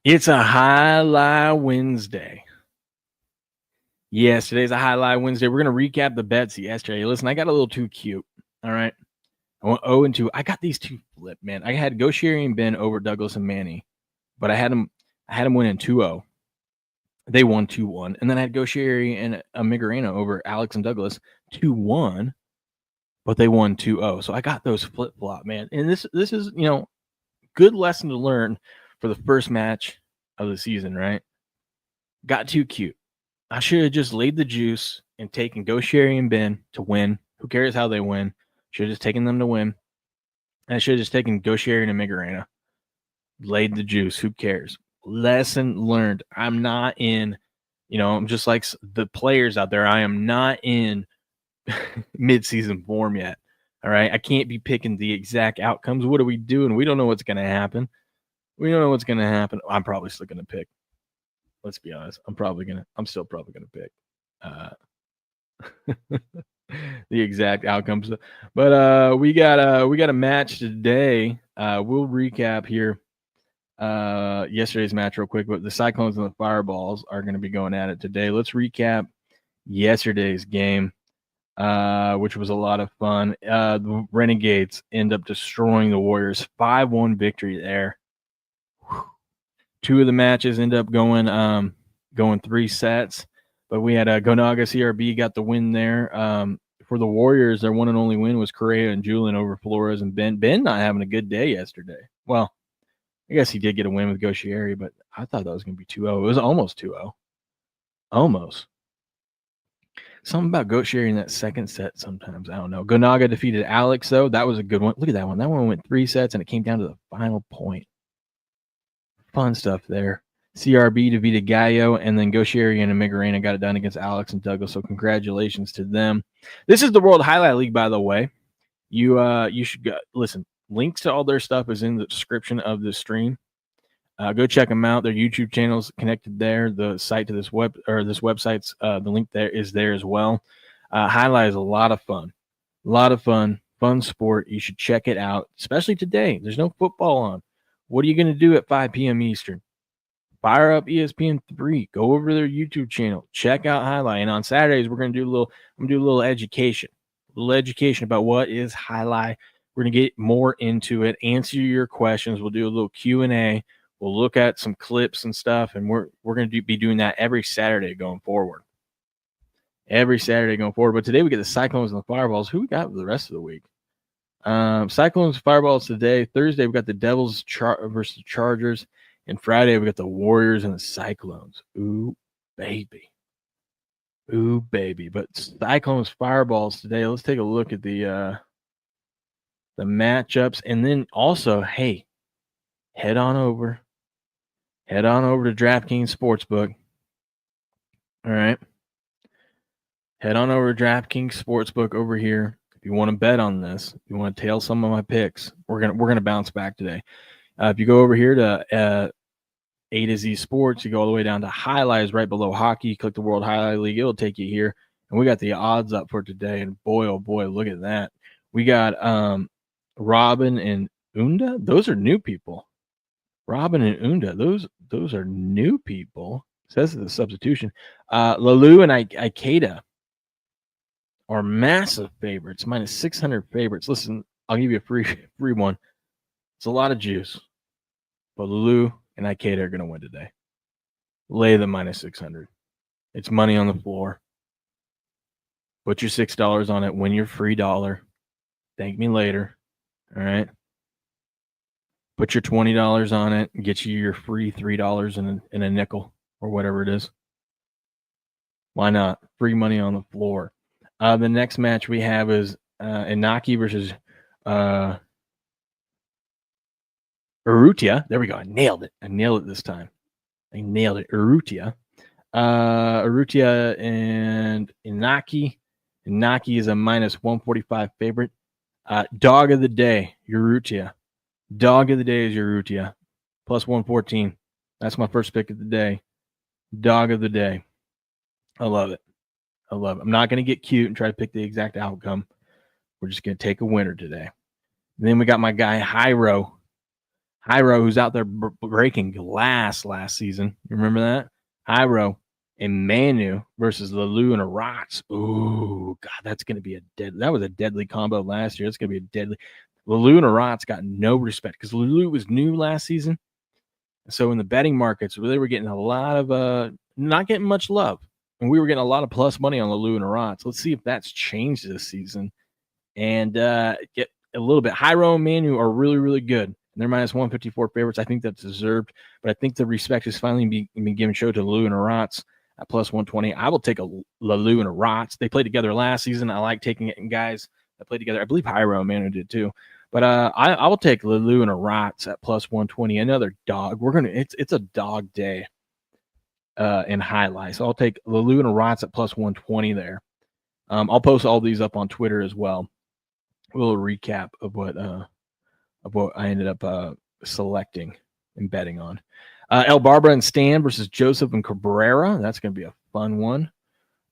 It's a Highlight Wednesday. Yes, today's a Highlight Wednesday. We're going to recap the bets yesterday. Listen, I got a little too cute. All right. I went 0-2. I got these two flip, man. I had Goshieri and Ben over Douglas and Manny, but I had them winning 2-0. They won 2-1. And then I had Goshieri and Migarena over Alex and Douglas 2-1, but they won 2-0. So I got those flip-flop, man. And this is, good lesson to learn for the first match of the season, right? Got too cute. I should have just laid the juice and taken Goshieri and Ben to win. Who cares how they win? Should have just taken them to win. And I should have just taken Goshieri and Migarena. Laid the juice. Who cares? Lesson learned. I'm not in, I'm just like the players out there. I am not in mid-season form yet. All right. I can't be picking the exact outcomes. What are we doing? We don't know what's going to happen. I'm probably still going to pick. Let's be honest. I'm still probably going to pick the exact outcomes. But we got a match today. We'll recap here yesterday's match real quick, but the Cyclones and the Fireballs are going to be going at it today. Let's recap yesterday's game, which was a lot of fun. The Renegades end up destroying the Warriors. 5-1 victory there. Two of the matches end up going 3 sets, but we had Gonaga CRB got the win there. For the Warriors, their one and only win was Correa and Julian over Flores and Ben. Ben not having a good day yesterday. Well, I guess he did get a win with Goshieri, but I thought that was going to be 2-0. It was almost 2-0. Almost. Something about Goshieri in that second set sometimes. I don't know. Gonaga defeated Alex, though. That was a good one. Look at that one. That one went 3 sets, and it came down to the final point. Fun stuff there. CRB defeated Gallo, and then Goshieri and Migarena got it done against Alex and Douglas, so congratulations to them. This is the World Highlight League, by the way. You should go listen. Links to all their stuff is in the description of the stream. Go check them out. Their YouTube channel's connected there. The site to this website's the link there is there as well. Highlight is a lot of fun. Fun sport. You should check it out, especially today. There's no football on. What are you going to do at 5 p.m. Eastern? Fire up ESPN 3. Go over to their YouTube channel. Check out Highlight. And on Saturdays, I'm going to do a little education. A little education about what is Highlight. We're going to get more into it, answer your questions. We'll do a little Q&A. We'll look at some clips and stuff, and we're going to be doing that every Saturday going forward. But today we get the Cyclones and the Fireballs. Who we got for the rest of the week? Cyclones, Fireballs today. Thursday we got the Devils versus the Chargers, and Friday we got the Warriors and the Cyclones. Ooh, baby. But Cyclones, Fireballs today. Let's take a look at the matchups, and then also, hey, head on over to DraftKings Sportsbook. All right, head on over to DraftKings Sportsbook over here. If you want to bet on this, if you want to tail some of my picks, we're gonna bounce back today. If you go over here to A to Z Sports, you go all the way down to highlights right below hockey. Click the World Highlight League. It'll take you here, and we got the odds up for today. And boy, oh boy, look at that. We got Robin and Unda. Those are new people. Robin and Unda. Those are new people. It says the substitution. Lalu and Ikeda are massive favorites, minus 600 favorites. Listen, I'll give you a free one. It's a lot of juice, but Lalu and Ikeda are going to win today. Lay the minus 600. It's money on the floor. Put your $6 on it. Win your free $1. Thank me later. All right. Put your $20 on it and get you your free $3 and a nickel or whatever it is. Why not? Free money on the floor. The next match we have is Inaki versus Urrutia. There we go. I nailed it. I nailed it this time. I nailed it. Urrutia. Urrutia and Inaki. Inaki is a minus 145 favorite. Dog of the day, Urrutia. Dog of the day is Urrutia. Plus 114. That's my first pick of the day. Dog of the day. I love it. I love it. I'm not going to get cute and try to pick the exact outcome. We're just going to take a winner today. And then we got my guy, Hyro. Hyro, who's out there breaking glass last season. You remember that? Hyro and Manu versus Lalu and Arats. Ooh, God, that's going to be that was a deadly combo last year. It's going to be a deadly. Lalu and Arats got no respect because Lalu was new last season. So in the betting markets, they were getting a lot of not getting much love. And we were getting a lot of plus money on Lalu and Arats. Let's see if that's changed this season. And get a little bit. Hyro and Manu are really, really good. They're minus 154 favorites. I think that's deserved. But I think the respect is finally being given show to Lalu and Arats at plus 120. I will take a Lalu and Arats. They played together last season. I like taking it in guys that played together. I believe Hyro and Manu did too. But I will take Lalu and Arats at plus 120. Another dog. It's a dog day in highlight. So I'll take Lalu and Arats at plus 120 there. I'll post all these up on Twitter as well. A little recap of what I ended up selecting and betting on. El Barbara and Stan versus Joseph and Cabrera. That's going to be a fun one.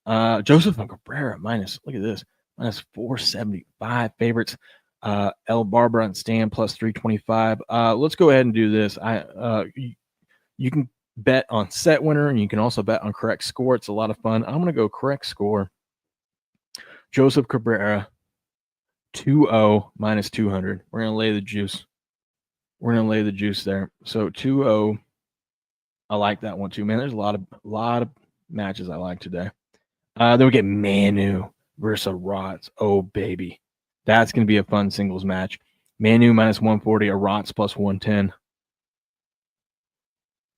Joseph and Cabrera look at this, minus 475 favorites. El Barbara and Stan plus 325. Let's go ahead and do this. You can bet on set winner and you can also bet on correct score. It's a lot of fun. I'm going to go correct score. Joseph Cabrera 2-0 minus 200. We're going to lay the juice. We're going to lay the juice there. So 2-0. I like that one too, man. There's a lot of matches I like today. Then we get Manu versus Arats. Oh, baby. That's going to be a fun singles match. Manu minus 140, Arats plus 110.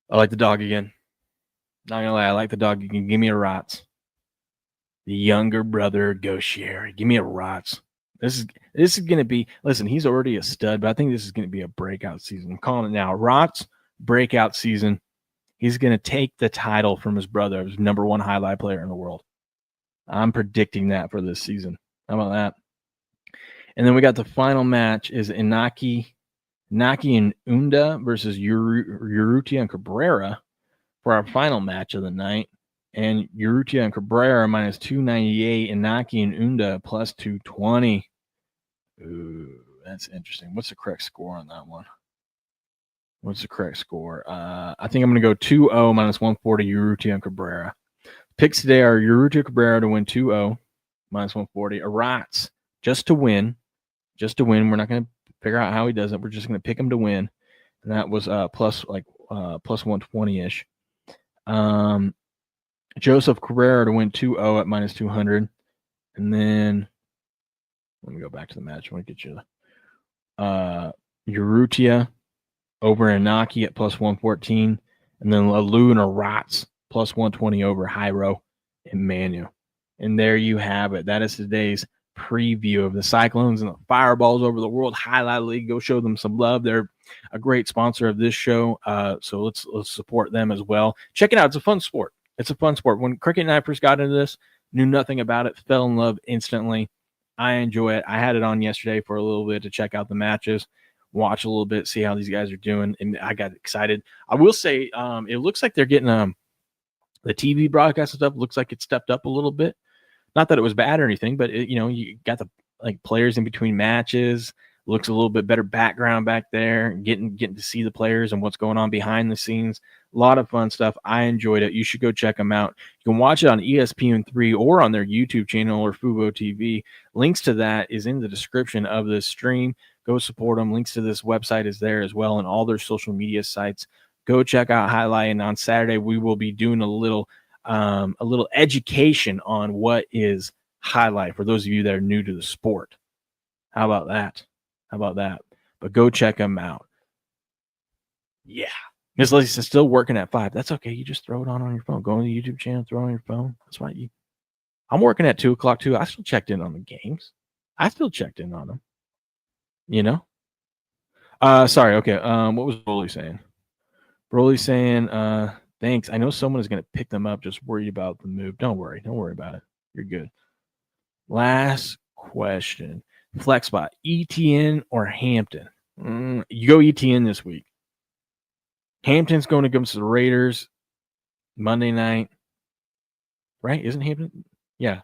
I like the dog again. Not going to lie, I like the dog. You can give me Arats. The younger brother, Gauchieri. Give me Arats. This is going to be, listen, he's already a stud, but I think this is going to be a breakout season. I'm calling it now. Arats, breakout season. He's going to take the title from his brother as number one highlight player in the world. I'm predicting that for this season. How about that? And then we got the final match is Inaki and Unda versus Urrutia and Cabrera for our final match of the night. And Urrutia and Cabrera minus 298, Inaki and Unda plus 220. Ooh, that's interesting. What's the correct score on that one? What's the correct score? I think I'm going to go 2-0 minus 140, Urrutia and Cabrera. Picks today are Urrutia Cabrera to win 2-0 minus 140. Arats just to win. Just to win. We're not going to figure out how he does it. We're just going to pick him to win. And that was plus 120-ish. Joseph Cabrera to win 2-0 at minus 200. And then let me go back to the match. I want to get you Urrutia over Inaki at plus 114. And then Lalu and Arats plus 120 over Hyro and Manu. And there you have it. That is today's preview of the Cyclones and the Fireballs over the World Highlight League. Go show them some love. They're a great sponsor of this show. So let's support them as well. Check it out. It's a fun sport. It's a fun sport. When Cricket and I first got into this, knew nothing about it, fell in love instantly. I enjoy it. I had it on yesterday for a little bit to check out the matches, watch a little bit, see how these guys are doing, and I got excited. I will say it looks like they're getting the TV broadcast stuff looks like it stepped up a little bit. Not that it was bad or anything, but you got the players in between matches. Looks a little bit better background back there, getting to see the players and what's going on behind the scenes. A lot of fun stuff. I enjoyed it. You should go check them out. You can watch it on ESPN3 or on their YouTube channel or FUBO TV. Links to that is in the description of this stream. Go support them. Links to this website is there as well and all their social media sites. Go check out Highlight. And on Saturday, we will be doing a little education on what is Highlight for those of you that are new to the sport. How about that? But go check them out. Yeah. Miss Lizzie says still working at 5. That's okay. You just throw it on your phone. Go on the YouTube channel, throw it on your phone. That's why I'm working at 2 o'clock too. I still checked in on the games. I still checked in on them. You know? Sorry. Okay. What was Broly saying? Broly saying, thanks. I know someone is going to pick them up. Just worried about the move. Don't worry. Don't worry about it. You're good. Last question. Flex spot. ETN or Hampton? You go ETN this week. Hampton's going against the Raiders Monday night. Right? Isn't Hampton? Yeah.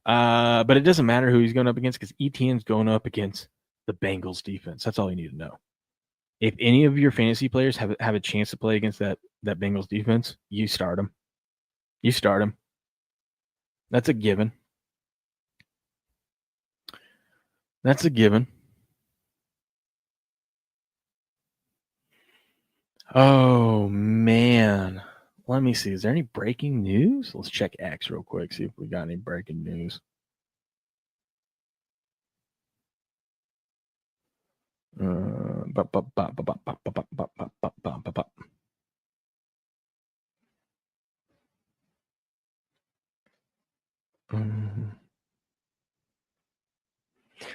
But it doesn't matter who he's going up against because ETN's going up against the Bengals defense. That's all you need to know. If any of your fantasy players have a chance to play against that Bengals defense, you start them. You start them. That's a given. That's a given. Oh, man. Let me see. Is there any breaking news? Let's check X real quick, see if we got any breaking news.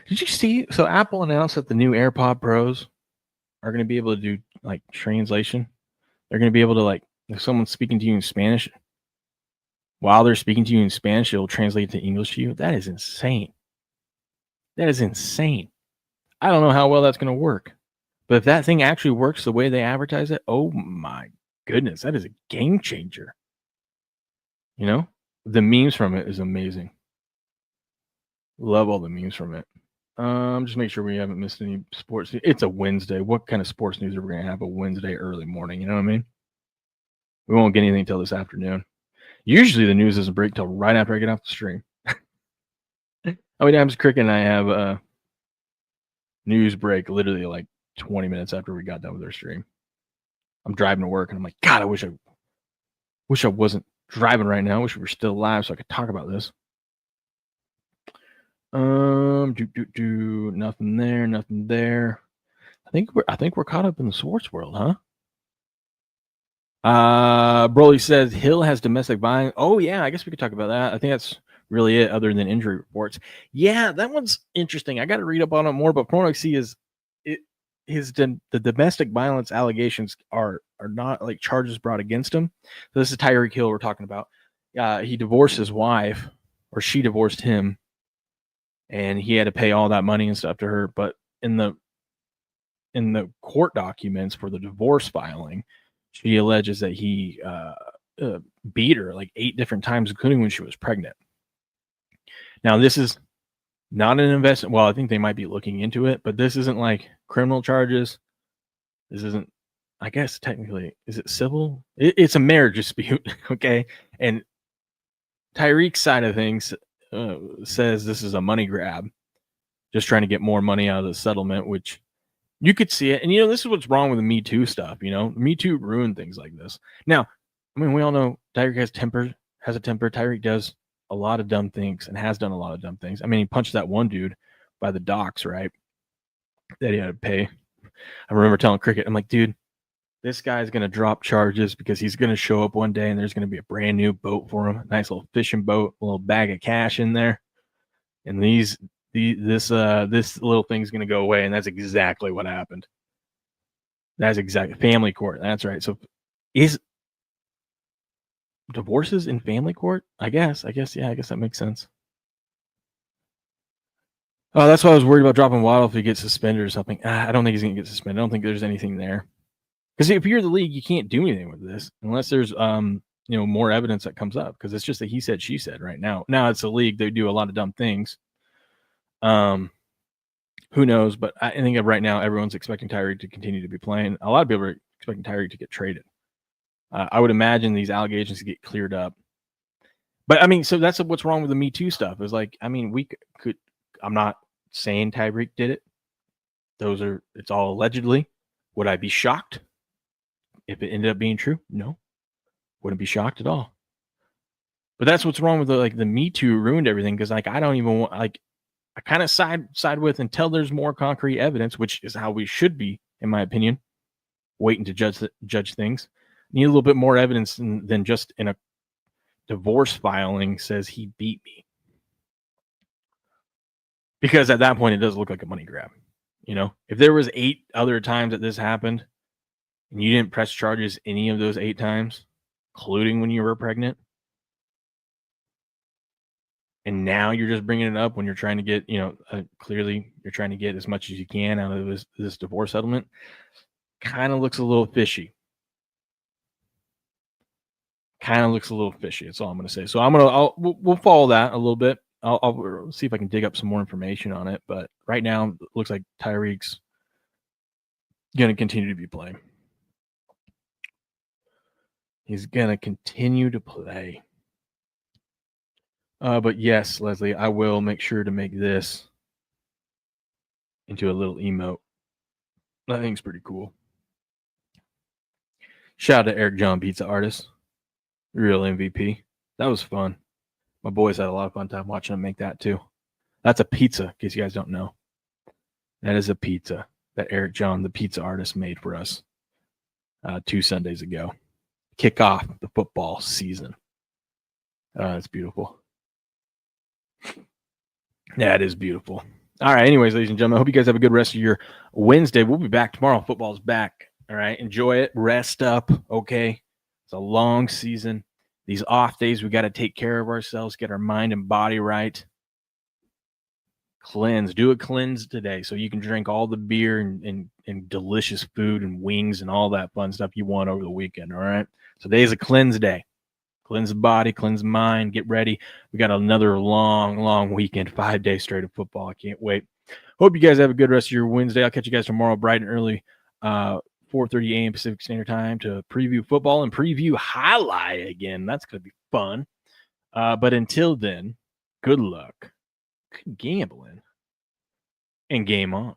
Did you see? So Apple announced that the new AirPod Pros are going to be able to do like translation. They're going to be able to, like, if someone's speaking to you in Spanish, while they're speaking to you in Spanish, it'll translate to English to you. That is insane. That is insane. I don't know how well that's going to work. But if that thing actually works the way they advertise it, oh my goodness, that is a game changer. You know? The memes from it is amazing. Love all the memes from it. Just make sure we haven't missed any sports. It's a Wednesday. What kind of sports news are we going to have a Wednesday early morning? You know what I mean? We won't get anything until this afternoon. Usually the news doesn't break till right after I get off the stream. How many times Cricket and I have a news break literally like 20 minutes after we got done with our stream? I'm driving to work and I'm like, God, I wish I wasn't driving right now. I wish we were still live so I could talk about this. Nothing there, nothing there. I think we're caught up in the sports world, huh? Broly says Hill has domestic violence. Oh yeah, I guess we could talk about that. I think that's really it, other than injury reports. Yeah, that one's interesting. I got to read up on it more, but from what I see is the domestic violence allegations are not like charges brought against him. So this is Tyreek Hill we're talking about. He divorced his wife, or she divorced him, and he had to pay all that money and stuff to her. But in the court documents for the divorce filing, she alleges that he beat her like 8 different times, including when she was pregnant. Now, this is not an investment. Well, I think they might be looking into it, but this isn't like criminal charges. This isn't, I guess, technically, is it civil? It's a marriage dispute, okay? And Tyreek's side of things says this is a money grab, just trying to get more money out of the settlement, which you could see it. And, this is what's wrong with the Me Too stuff, Me Too ruined things like this. Now, I mean, we all know Tyreek has a temper. Tyreek does a lot of dumb things and has done a lot of dumb things. I mean, he punched that one dude by the docks, right? That he had to pay. I remember telling Cricket, I'm like, dude, this guy's going to drop charges because he's going to show up one day and there's going to be a brand new boat for him. A nice little fishing boat, a little bag of cash in there. And this little thing's going to go away. And that's exactly what happened. That's exactly family court. That's right. So is divorces in family court? I guess that makes sense. Oh, that's why I was worried about dropping Waddle if he gets suspended or something. I don't think he's going to get suspended. I don't think there's anything there. Because if you're the league, you can't do anything with this unless there's more evidence that comes up. Because it's just a he said, she said right now. Now it's a league. They do a lot of dumb things. Who knows? But I think right now everyone's expecting Tyreek to continue to be playing. A lot of people are expecting Tyreek to get traded. I would imagine these allegations get cleared up. But I mean, so that's what's wrong with the Me Too stuff. Is like, I mean, we could. I'm not saying Tyreek did it. It's all allegedly. Would I be shocked if it ended up being true? No, wouldn't be shocked at all. But that's what's wrong with the Me Too ruined everything, because I don't even want, I kind of side with until there's more concrete evidence, which is how we should be, in my opinion. waiting to judge things. Need a little bit more evidence than just in a divorce filing says he beat me. Because at that point, it does look like a money grab. You know, if there was 8 other times that this happened and you didn't press charges any of those 8 times, including when you were pregnant, and now you're just bringing it up when you're trying to get, clearly you're trying to get as much as you can out of this divorce settlement, kind of looks a little fishy. That's all I'm going to say. So we'll follow that a little bit. I'll see if I can dig up some more information on it. But right now, it looks like Tyreek's going to continue to be playing. He's going to continue to play. But yes, Leslie, I will make sure to make this into a little emote. I think it's pretty cool. Shout out to Eric John, pizza artist. Real MVP. That was fun. My boys had a lot of fun time watching him make that too. That's a pizza, in case you guys don't know. That is a pizza that Eric John, the pizza artist, made for us 2 Sundays ago. Kick off the football season. It's beautiful. Yeah, it is beautiful. All right. Anyways, ladies and gentlemen, I hope you guys have a good rest of your Wednesday. We'll be back tomorrow. Football's back. All right. Enjoy it. Rest up. Okay. It's a long season. These off days, we got to take care of ourselves, get our mind and body right. Cleanse. Do a cleanse today so you can drink all the beer and delicious food and wings and all that fun stuff you want over the weekend. All right. So today's a cleanse day. Cleanse the body, cleanse the mind, get ready. We got another long weekend, 5 days straight of football. I can't wait. Hope you guys have a good rest of your Wednesday. I'll catch you guys tomorrow bright and early, 4:30 a.m. Pacific Standard Time to preview football and preview Jai-Alai again. That's going to be fun. But until then, good luck, good gambling, and game on.